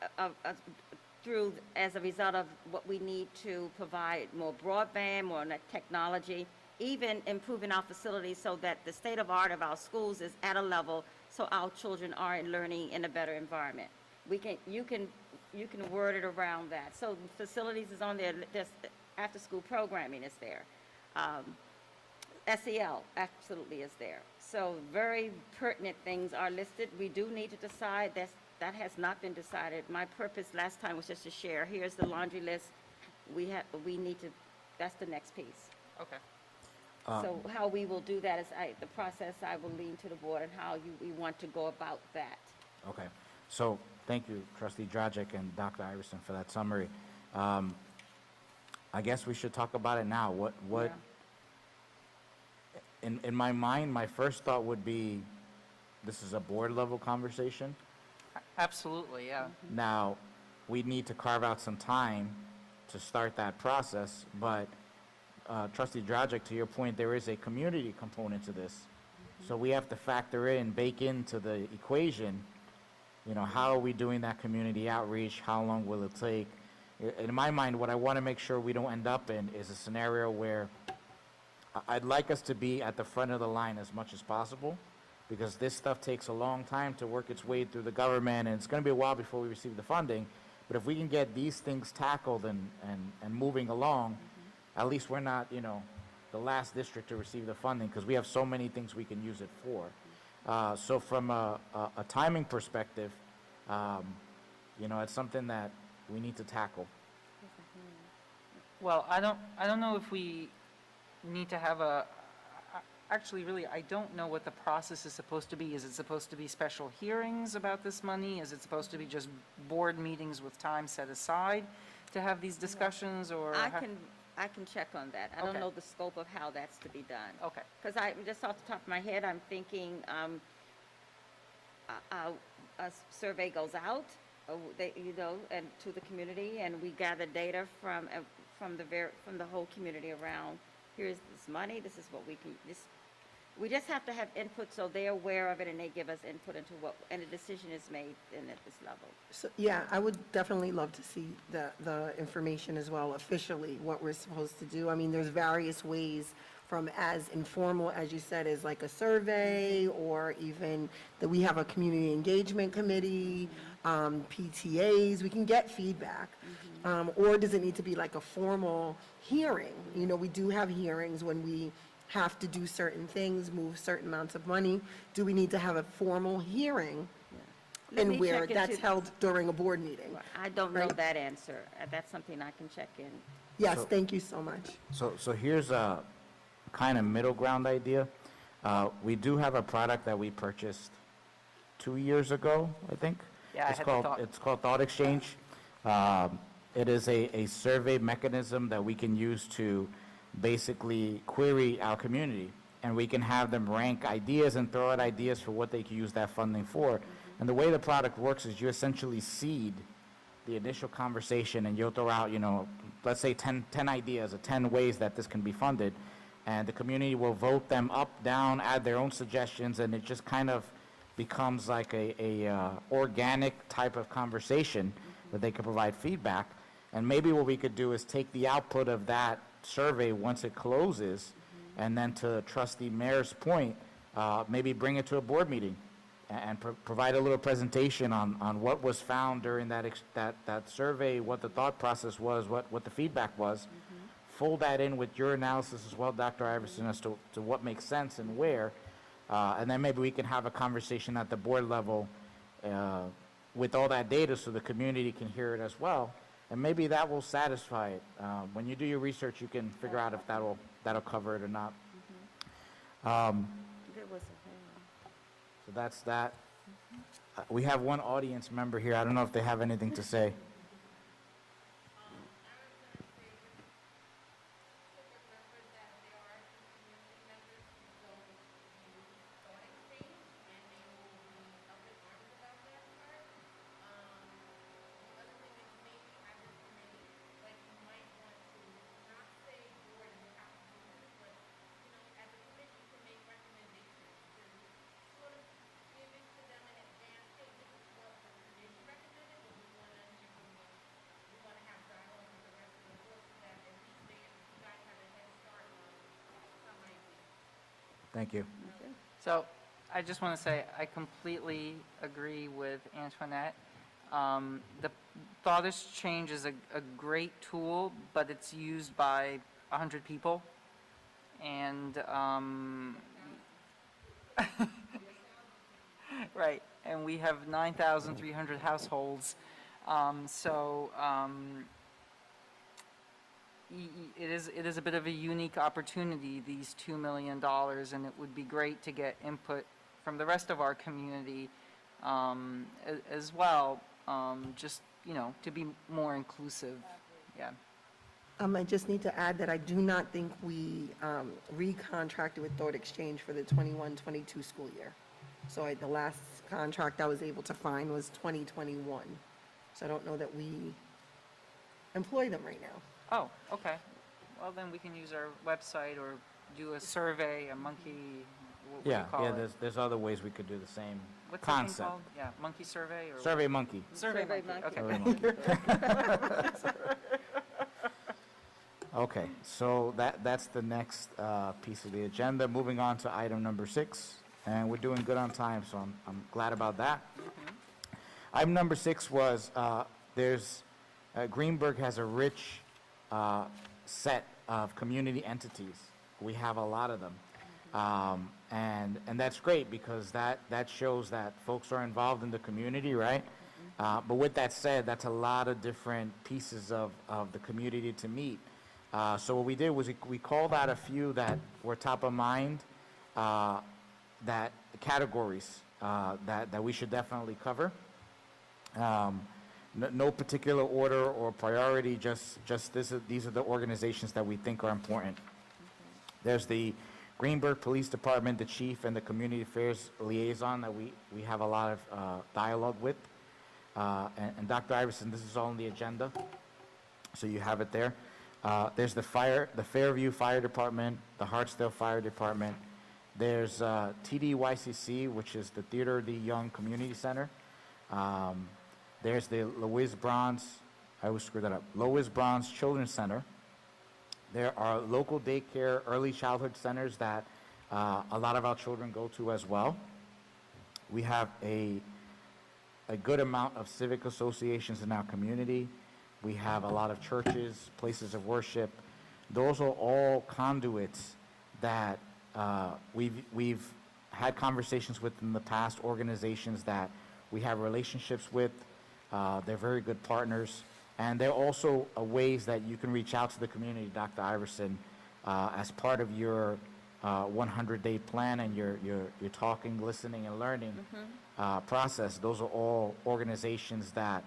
a result of what we need to provide more broadband, more technology, even improving our facilities so that the state of art of our schools is at a level so our children are learning in a better environment. You can word it around that. So facilities is on there, there's after-school programming is there. SEL absolutely is there. So very pertinent things are listed. We do need to decide, that has not been decided. My purpose last time was just to share, here's the laundry list. We need to, that's the next piece. okay. So how we will do that is the process I will lean to the board and how we want to go about that. Okay, so thank you, Trustee Dragic and Dr. Iverson, for that summary. I guess we should talk about it now. What Yeah. in my mind, my first thought would be, this is a board level conversation. Absolutely, yeah. Now, we need to carve out some time to start that process, but Trustee Dragic, to your point, there is a community component to this. So we have to factor in, bake into the equation, how are we doing that community outreach? How long will it take? In my mind, what I want to make sure we don't end up in is a scenario where I'd like us to be at the front of the line as much as possible, because this stuff takes a long time to work its way through the government, and it's going to be a while before we receive the funding. But if we can get these things tackled and moving along, at least we're not, the last district to receive the funding, because we have so many things we can use it for. So from a timing perspective, it's something that we need to tackle. Well, I don't know if we need to have actually, really, I don't know what the process is supposed to be. Is it supposed to be special hearings about this money? Is it supposed to be just board meetings with time set aside to have these discussions, or? I can check on that. I don't Okay. know the scope of how that's to be done. Okay, Because just off the top of my head, I'm thinking a survey goes out, and to the community, and we gather data from the whole community around. Here's this money. This is what we can. We just have to have input so they're aware of it and they give us input into and a decision is made at this level. So, yeah, I would definitely love to see the information as well, officially, what we're supposed to do. I mean, there's various ways, from as informal, as you said, as like a survey, or even that we have a community engagement committee, PTAs, we can get feedback. Or does it need to be like a formal hearing? We do have hearings when we have to do certain things, move certain amounts of money. Do we need to have a formal hearing? Let me And where check that's into- held during a board meeting? I don't know Right. that answer. That's something I can check in. Yes, So- thank you so much. So here's a kind of middle ground idea. We do have a product that we purchased 2 years ago, I think. Yeah, I It's had the called thought. It's called Thought Exchange. It is a survey mechanism that we can use to basically query our community. and we can have them rank ideas and throw out ideas for what they could use that funding for. And the way the product works is you essentially seed the initial conversation, and you'll throw out, let's say 10 ideas or 10 ways that this can be funded, and the community will vote them up, down, add their own suggestions, and it just kind of becomes like a organic type of conversation that they can provide feedback. And maybe what we could do is take the output of that survey once it closes, and then to Trustee Mayor's point, maybe bring it to a board meeting and provide a little presentation on what was found during that survey, what the thought process was, what the feedback was. Fold that in with your analysis as well, Dr. Iverson, as to what makes sense and where. And then maybe we can have a conversation at the board level with all that data so the community can hear it as well. And maybe that will satisfy it. When you do your research, you can figure out if that'll cover it or not. There was a So that's that. We have one audience member here. I don't know if they have anything to say. Thank you. So I just want to say I completely agree with Antoinette. The Thought Exchange is a great tool, but it's used by 100 people. And, right, and we have 9,300 households. It is a bit of a unique opportunity, these $2 million, and it would be great to get input from the rest of our community as well, just, to be more inclusive. Yeah. I just need to add that I do not think we recontracted with Thought Exchange for the 21-22 school year. So the last contract I was able to find was 2021. So I don't know that we employ them right now. Oh, okay. Well, then we can use our website or do a survey, a monkey, what do you call it? There's other ways we could do the same What's that thing concept. called? Yeah, monkey survey or? Survey Monkey. Survey Survey monkey, monkey. okay. Survey Monkey. Okay, so that's the next piece of the agenda. Moving on to item number 6, and we're doing good on time, so I'm glad about that. Item number 6 was Greenberg has a rich set of community entities. We have a lot of them. And that's great because that shows that folks are involved in the community, right? But with that said, that's a lot of different pieces of the community to meet. So what we did was we called out a few that were top of mind, that categories that we should definitely cover. No particular order or priority, just these are the organizations that we think are important. There's the Greenberg Police Department, the chief, and the community affairs liaison that we have a lot of dialogue with. And Dr. Iverson, this is all on the agenda, so you have it there. There's the Fairview Fire Department, the Hartsdale Fire Department. There's TDYCC, which is the Theater of the Young Community Center. There's the Louis Bronze Children's Center. There are local daycare, early childhood centers that a lot of our children go to as well. We have a good amount of civic associations in our community. We have a lot of churches, places of worship. Those are all conduits that we've had conversations with in the past, organizations that we have relationships with. They're very good partners. And they're also ways that you can reach out to the community, Dr. Iverson, as part of your 100-day plan and your talking, listening, and learning process. Those are all organizations that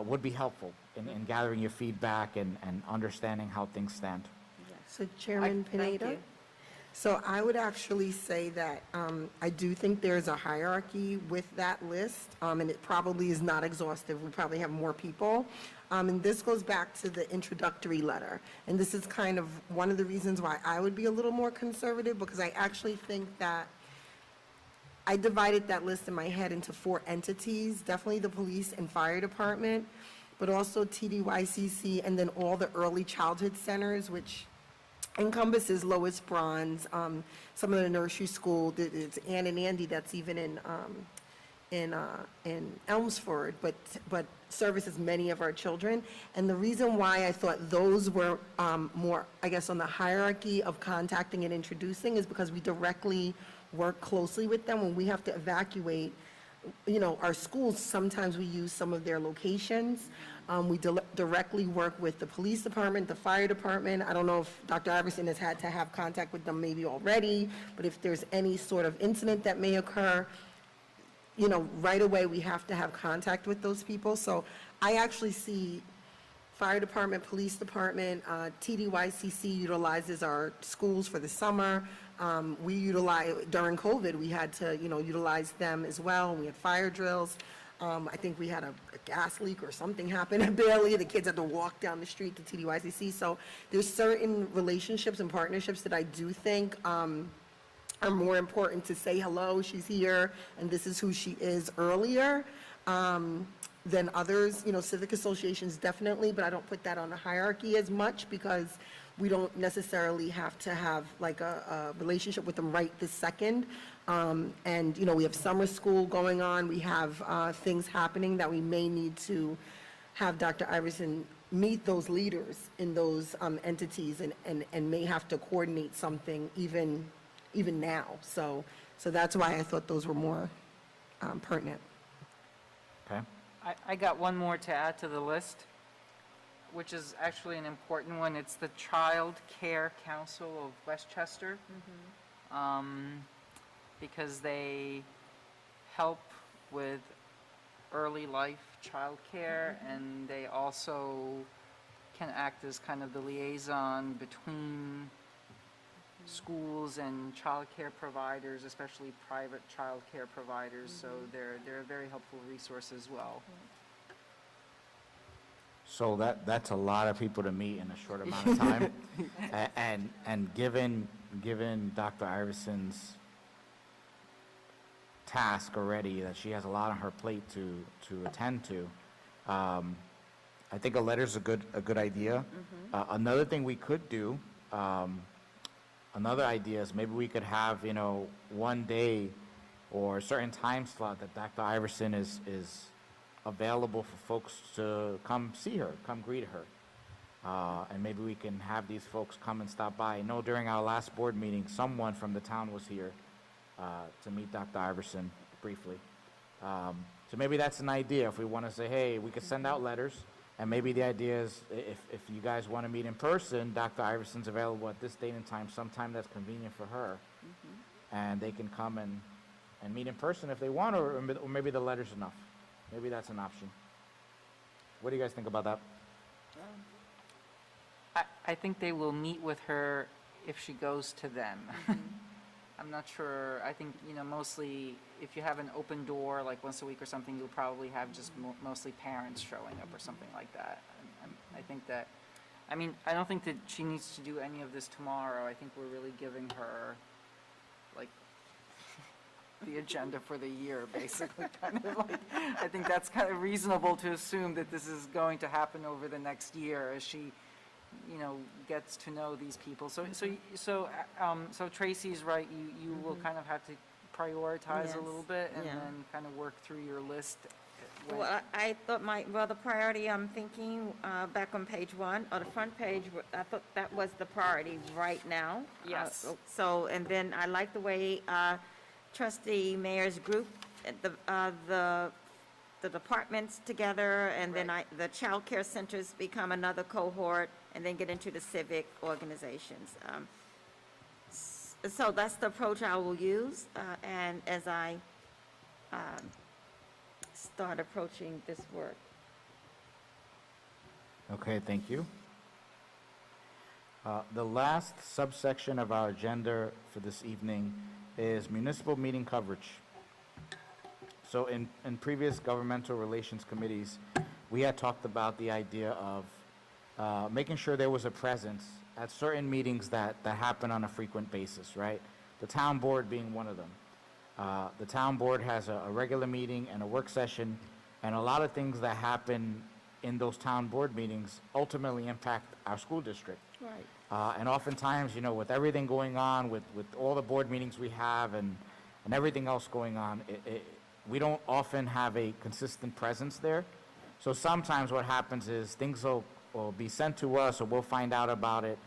would be helpful in gathering your feedback and understanding how things stand. So Chairman Thank Pineda? you. So I would actually say that I do think there's a hierarchy with that list, and it probably is not exhaustive. We probably have more people. And this goes back to the introductory letter. And this is kind of one of the reasons why I would be a little more conservative, because I actually think that I divided that list in my head into 4 entities, definitely the police and fire department, but also TDYCC, and then all the early childhood centers, which encompasses Lois Bronze, some of the nursery school, it's Ann and Andy that's even in Elmsford, but services many of our children. And the reason why I thought those were more, I guess, on the hierarchy of contacting and introducing is because we directly work closely with them when we have to evacuate. You know, our schools, sometimes we use some of their locations. We directly work with the police department, the fire department. I don't know if Dr. Iverson has had to have contact with them maybe already, but if there's any sort of incident that may occur, you know, right away, we have to have contact with those people. So I actually see fire department, police department, TDYCC utilizes our schools for the summer. We utilize, during COVID, we had to, you know, utilize them as well. We had fire drills. I think we had a gas leak or something happen at Bailey. The kids had to walk down the street to TDYCC. So there's certain relationships and partnerships that I do think are more important to say, hello, she's here, and this is who she is earlier than others. You know, civic associations definitely, but I don't put that on a hierarchy as much because we don't necessarily have to have like a relationship with them right this second. And, you know, we have summer school going on. We have things happening that we may need to have Dr. Iverson meet those leaders in those entities and may have to coordinate something even now. So that's why I thought those were more pertinent. Okay. I got one more to add to the list, which is actually an important one. It's the Child Care Council of Westchester. Because they help with early life childcare, and they also can act as kind of the liaison between schools and childcare providers, especially private childcare providers. So they're a very helpful resource as well. So that's a lot of people to meet in a short amount of time. And given Dr. Iverson's task already, that she has a lot on her plate to attend to, I think a letter's a good idea. Another thing we could do, another idea is maybe we could have, you know, one day or a certain time slot that Dr. Iverson is available for folks to come see her, come greet her. And maybe we can have these folks come and stop by. I know during our last board meeting, someone from the town was here to meet Dr. Iverson briefly. So maybe that's an idea. If we want to say, hey, we could send out letters, and maybe the idea is if you guys want to meet in person, Dr. Iverson's available at this date and time, sometime that's convenient for her, and they can come and meet in person if they want, or maybe the letter's enough. Maybe that's an option. What do you guys think about that? I think they will meet with her if she goes to them. I'm not sure. I think, you know, mostly if you have an open door, like once a week or something, you'll probably have just mostly parents showing up or something like that. I think that, I mean, I don't think that she needs to do any of this tomorrow. I think we're really giving her, like, the agenda for the year, basically. Kind of like, I think that's kind of reasonable to assume that this is going to happen over the next year as she, you know, gets to know these people. So Tracy's right. You will kind of have to prioritize a little bit and then kind of work through your list. Well, I thought the priority I'm thinking back on page 1, or the front page, I thought that was the priority right now. Yes. So, and then I like the way Trustee Mayer's group, the departments together, and then the child care centers become another cohort, and then get into the civic organizations. So that's the approach I will use, and as I start approaching this work. Okay, thank you. The last subsection of our agenda for this evening is municipal meeting coverage. So in previous governmental relations committees, we had talked about the idea of making sure there was a presence at certain meetings that happen on a frequent basis, right? The town board being one of them. The town board has a regular meeting and a work session, and a lot of things that happen in those town board meetings ultimately impact our school district. Right. And oftentimes, you know, with everything going on, with all the board meetings we have and everything else going on, we don't often have a consistent presence there. So sometimes what happens is things will be sent to us, or we'll find out about it,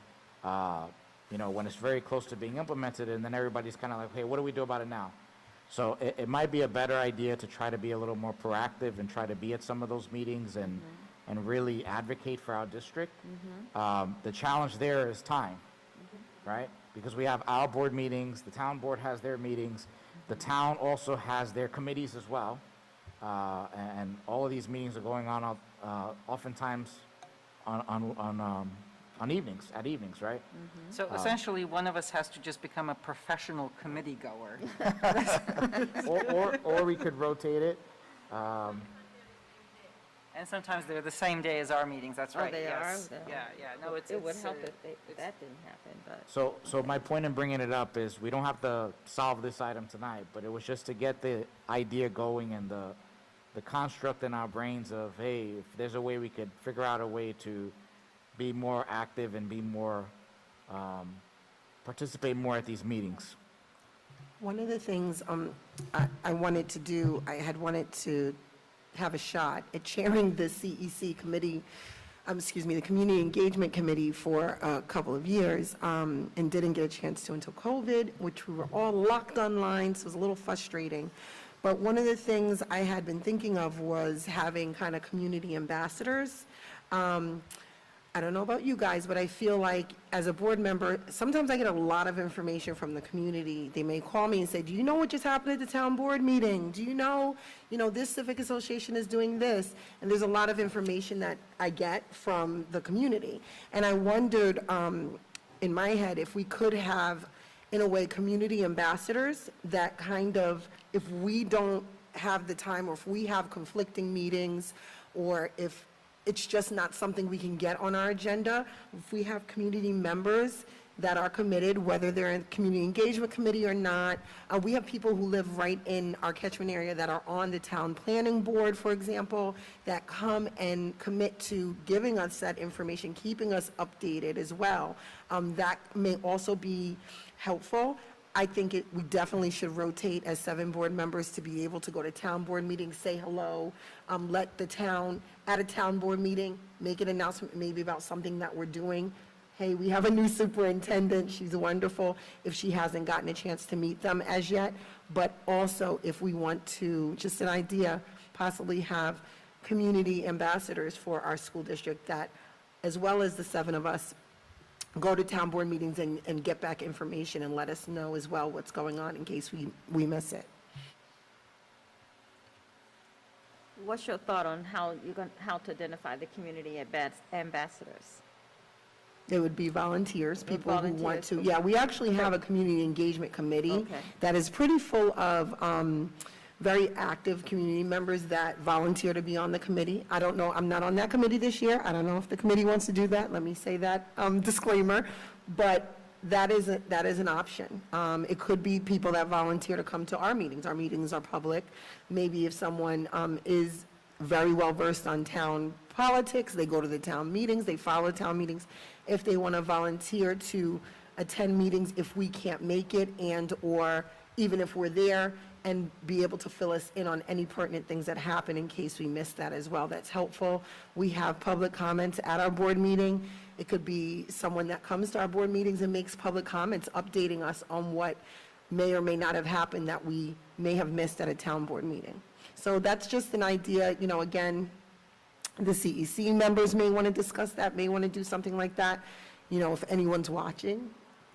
you know, when it's very close to being implemented, and then everybody's kind of like, hey, what do we do about it now? So it might be a better idea to try to be a little more proactive and try to be at some of those meetings and really advocate for our district. The challenge there is time, right? Because we have our board meetings, the town board has their meetings, the town also has their committees as well. And all of these meetings are going on oftentimes on evenings, at evenings, right? So essentially, one of us has to just become a professional committee goer. Or we could rotate it. And sometimes they're the same day as our meetings, that's Oh, right, they yes. are? Yeah, no, it's. It would help it's, if that didn't happen, but. So my point in bringing it up is we don't have to solve this item tonight, but it was just to get the idea going and the construct in our brains of, hey, if there's a way we could figure out a way to be more active and be more, participate more at these meetings. One of the things I wanted to do, I had wanted to have a shot at chairing the CEC committee, the Community Engagement Committee for a couple of years, and didn't get a chance to until COVID, which we were all locked online, so it was a little frustrating. But one of the things I had been thinking of was having kind of community ambassadors. I don't know about you guys, but I feel like as a board member, sometimes I get a lot of information from the community. They may call me and say, do you know what just happened at the town board meeting? Do you know, this civic association is doing this? And there's a lot of information that I get from the community. And I wondered, in my head, if we could have, in a way, community ambassadors that kind of, if we don't have the time, or if we have conflicting meetings, or if it's just not something we can get on our agenda, if we have community members that are committed, whether they're in the community engagement committee or not. We have people who live right in our catchment area that are on the town planning board, for example, that come and commit to giving us that information, keeping us updated as well. That may also be helpful. I think we definitely should rotate as 7 board members to be able to go to town board meetings, say hello, let the town, at a town board meeting, make an announcement maybe about something that we're doing. Hey, we have a new superintendent, she's wonderful, if she hasn't gotten a chance to meet them as yet. But also, if we want to, just an idea, possibly have community ambassadors for our school district that, as well as the 7 of us, go to town board meetings and get back information and let us know as well what's going on in case we miss it. What's your thought on how to identify the community ambassadors? It would be volunteers, people who want Volunteers, to. okay. Yeah, we actually have a community engagement committee Okay. that is pretty full of very active community members that volunteer to be on the committee. I don't know, I'm not on that committee this year. I don't know if the committee wants to do that. Let me say that disclaimer. But that is an option. It could be people that volunteer to come to our meetings. Our meetings are public. Maybe if someone is very well versed on town politics, they go to the town meetings, they follow town meetings. If they want to volunteer to attend meetings, if we can't make it, and or even if we're there, and be able to fill us in on any pertinent things that happen in case we miss that as well. That's helpful. We have public comments at our board meeting. It could be someone that comes to our board meetings and makes public comments, updating us on what may or may not have happened that we may have missed at a town board meeting. So that's just an idea, again, the CEC members may want to discuss that, may want to do something like that. If anyone's watching,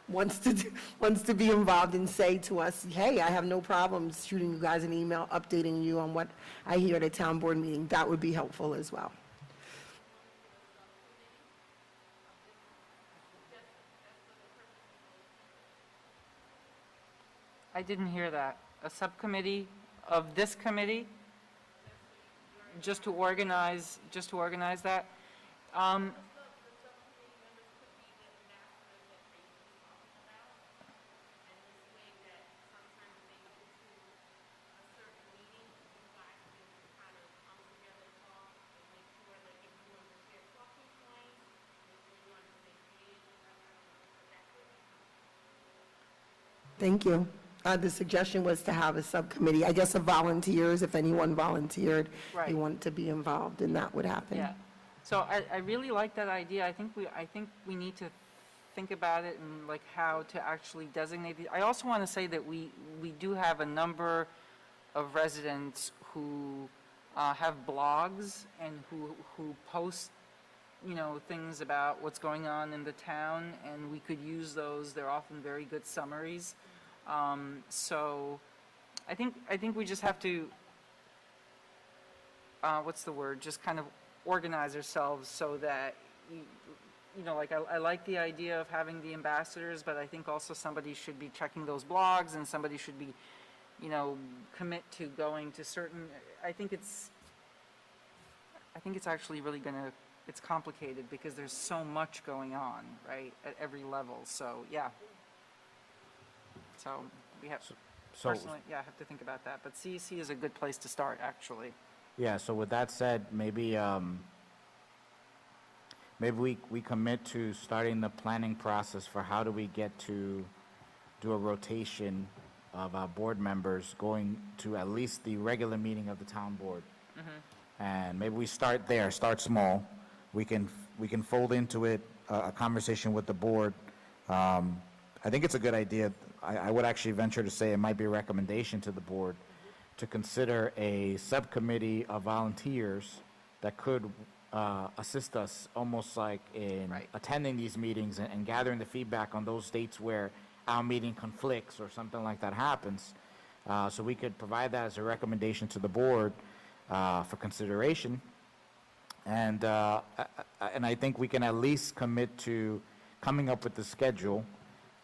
wants to be involved and say to us, hey, I have no problems shooting you guys an email, updating you on what I hear at a town board meeting, that would be helpful as well. I didn't hear that. A subcommittee of this committee? Just to organize that? Um, Thank you. The suggestion was to have a subcommittee, I guess, of volunteers, if anyone volunteered, Right. you want to be involved, and that would happen. Yeah. So I really like that idea. I think we need to think about it and like how to actually designate the, I also want to say that we do have a number of residents who have blogs and who post, things about what's going on in the town, and we could use those. They're often very good summaries. So I think we just have to, what's the word, just kind of organize ourselves so that, like I like the idea of having the ambassadors, but I think also somebody should be checking those blogs, and somebody should be, commit to going to certain, I think it's actually really it's complicated because there's so much going on, right, at every level. So, yeah. So we have, So, personally, yeah, I have to think about that. But CEC is a good place to start, actually. yeah, so with that said, maybe we commit to starting the planning process for how do we get to do a rotation of our board members going to at least the regular meeting of the town board. And maybe we start there, start small. We can fold into it a conversation with the board. I think it's a good idea. I would actually venture to say it might be a recommendation to the board to consider a subcommittee of volunteers that could assist us almost like in Right. attending these meetings and gathering the feedback on those dates where our meeting conflicts or something like that happens. So we could provide that as a recommendation to the board for consideration. And I think we can at least commit to coming up with the schedule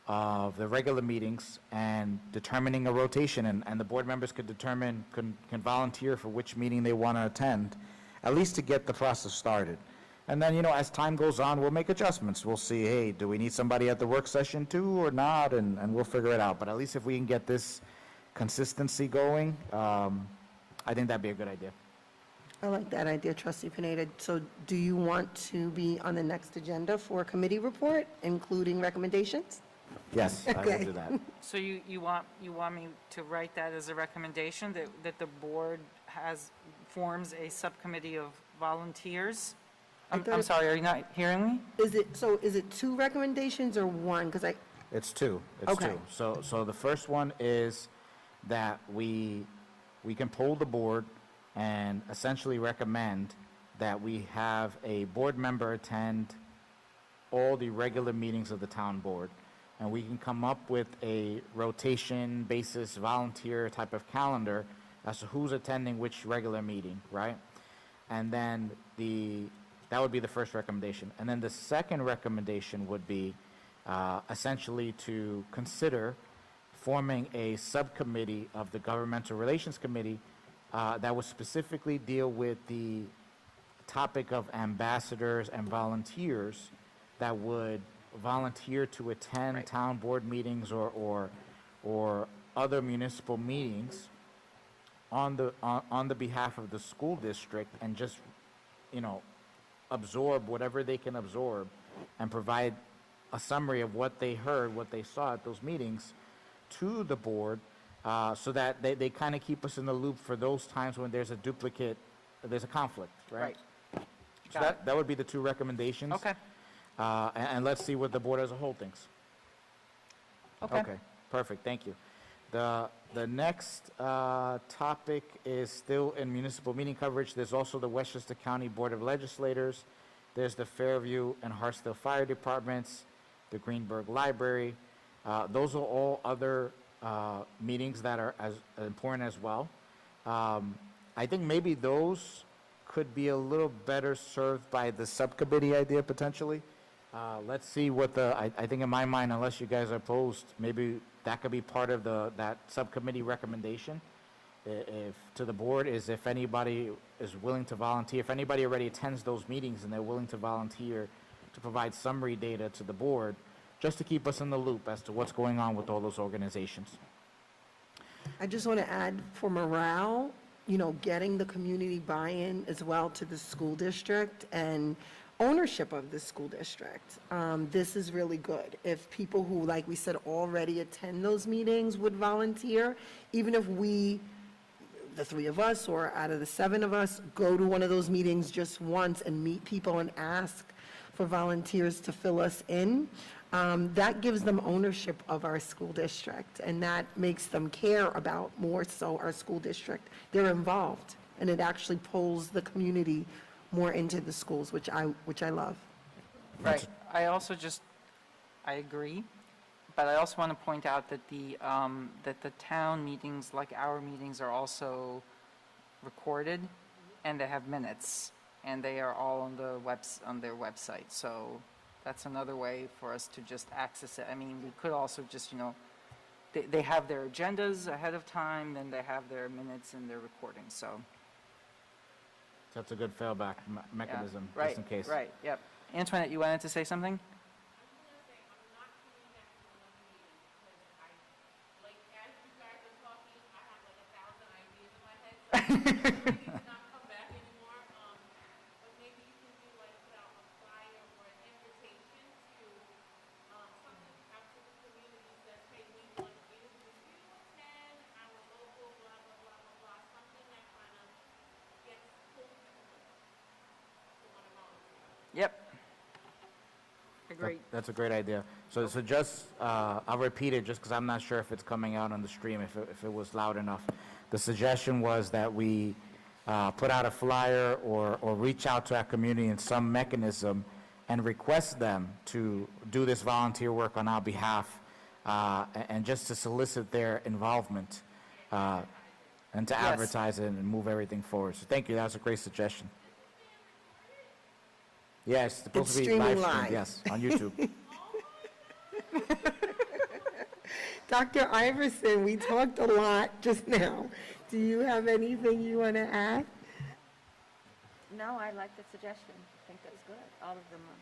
of the regular meetings and determining a rotation, and the board members could determine, can volunteer for which meeting they want to attend, at least to get the process started. And then, as time goes on, we'll make adjustments. We'll see, hey, do we need somebody at the work session too or not? And we'll figure it out. But at least if we can get this consistency going, I think that'd be a good idea. I like that idea, Trustee Pineda. So do you want to be on the next agenda for a committee report, including recommendations? Yes, I will Okay. do that. So you want me to write that as a recommendation, that the board forms a subcommittee of volunteers? I'm thought it- sorry, are you not hearing me? Is it two recommendations or one? Because It's two. It's Okay. two. So the first one is that we can poll the board and essentially recommend that we have a board member attend all the regular meetings of the town board. And we can come up with a rotation basis volunteer type of calendar as to who's attending which regular meeting, right? And then that would be the first recommendation. And then the second recommendation would be essentially to consider forming a subcommittee of the Governmental Relations Committee that would specifically deal with the topic of ambassadors and volunteers that would volunteer to attend Right. town board meetings or other municipal meetings on the behalf of the school district, and just, absorb whatever they can absorb and provide a summary of what they heard, what they saw at those meetings to the board, so that they kind of keep us in the loop for those times when there's a conflict, right? So Got it. that would be the two recommendations. Okay, And let's see what the board as a whole thinks. okay. Perfect, thank you. The next topic is still in municipal meeting coverage. There's also the Westchester County Board of Legislators. There's the Fairview and Hartsdale Fire Departments, the Greenberg Library. Those are all other meetings that are as important as well. I think maybe those could be a little better served by the subcommittee idea potentially. Let's see what I think in my mind, unless you guys are opposed, maybe that could be part of that subcommittee recommendation. If, to the board, is if anybody is willing to volunteer, if anybody already attends those meetings and they're willing to volunteer to provide summary data to the board, just to keep us in the loop as to what's going on with all those organizations. I just want to add for morale, you know, getting the community buy-in as well to the school district and ownership of the school district. This is really good. If people who, like we said, already attend those meetings would volunteer, even if we, the 3 of us or out of the 7 of us, go to one of those meetings just once and meet people and ask for volunteers to fill us in, that gives them ownership of our school district, and that makes them care about more so our school district. They're involved, and it actually pulls the community more into the schools, which I love. Right. I also I agree, but I also want to point out that that the town meetings, like our meetings, are also recorded, and they have minutes, and they are all on their website. So that's another way for us to just access it. I mean, we could also just, you know, they have their agendas ahead of time, then they have their minutes and their recordings, so. That's a good failback mechanism, Yeah, just in case. Right, yep. Antoinette, you wanted to say something? Yep. Agreed. That's a great idea. So just, I'll repeat it just because I'm not sure if it's coming out on the stream, if it was loud enough. The suggestion was that we put out a flyer or reach out to our community in some mechanism and request them to do this volunteer work on our behalf, and just to solicit their involvement, and to Yes. advertise it and move everything forward. So thank you, that was a great suggestion. Yes, it's supposed It's to be streaming live streamed, live. yes, on YouTube. Dr. Iverson, we talked a lot just now. Do you have anything you want to add? No, I like the suggestion. I think that's good. All of them are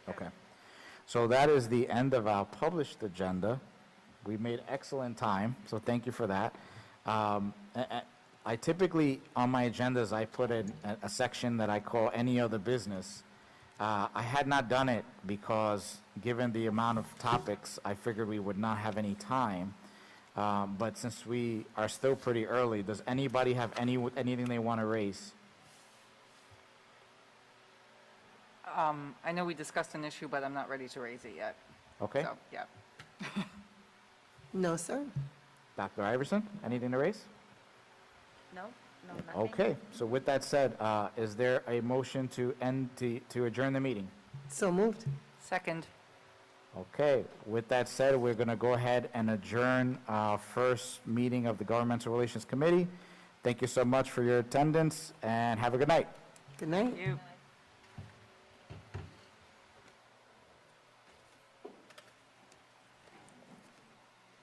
good. Okay. So that is the end of our published agenda. We made excellent time, so thank you for that. I typically, on my agendas, I put in a section that I call any other business. I had not done it because, given the amount of topics, I figured we would not have any time. But since we are still pretty early, does anybody have anything they want to raise? I know we discussed an issue, but I'm not ready to raise it yet. Okay. So, yeah. No, sir. Dr. Iverson, anything to raise? No, nothing. Okay, so with that said, is there a motion to adjourn the meeting? So moved. Second. Okay, with that said, we're going to go ahead and adjourn our first meeting of the Governmental Relations Committee. Thank you so much for your attendance, and have a good night. Good night. Thank you.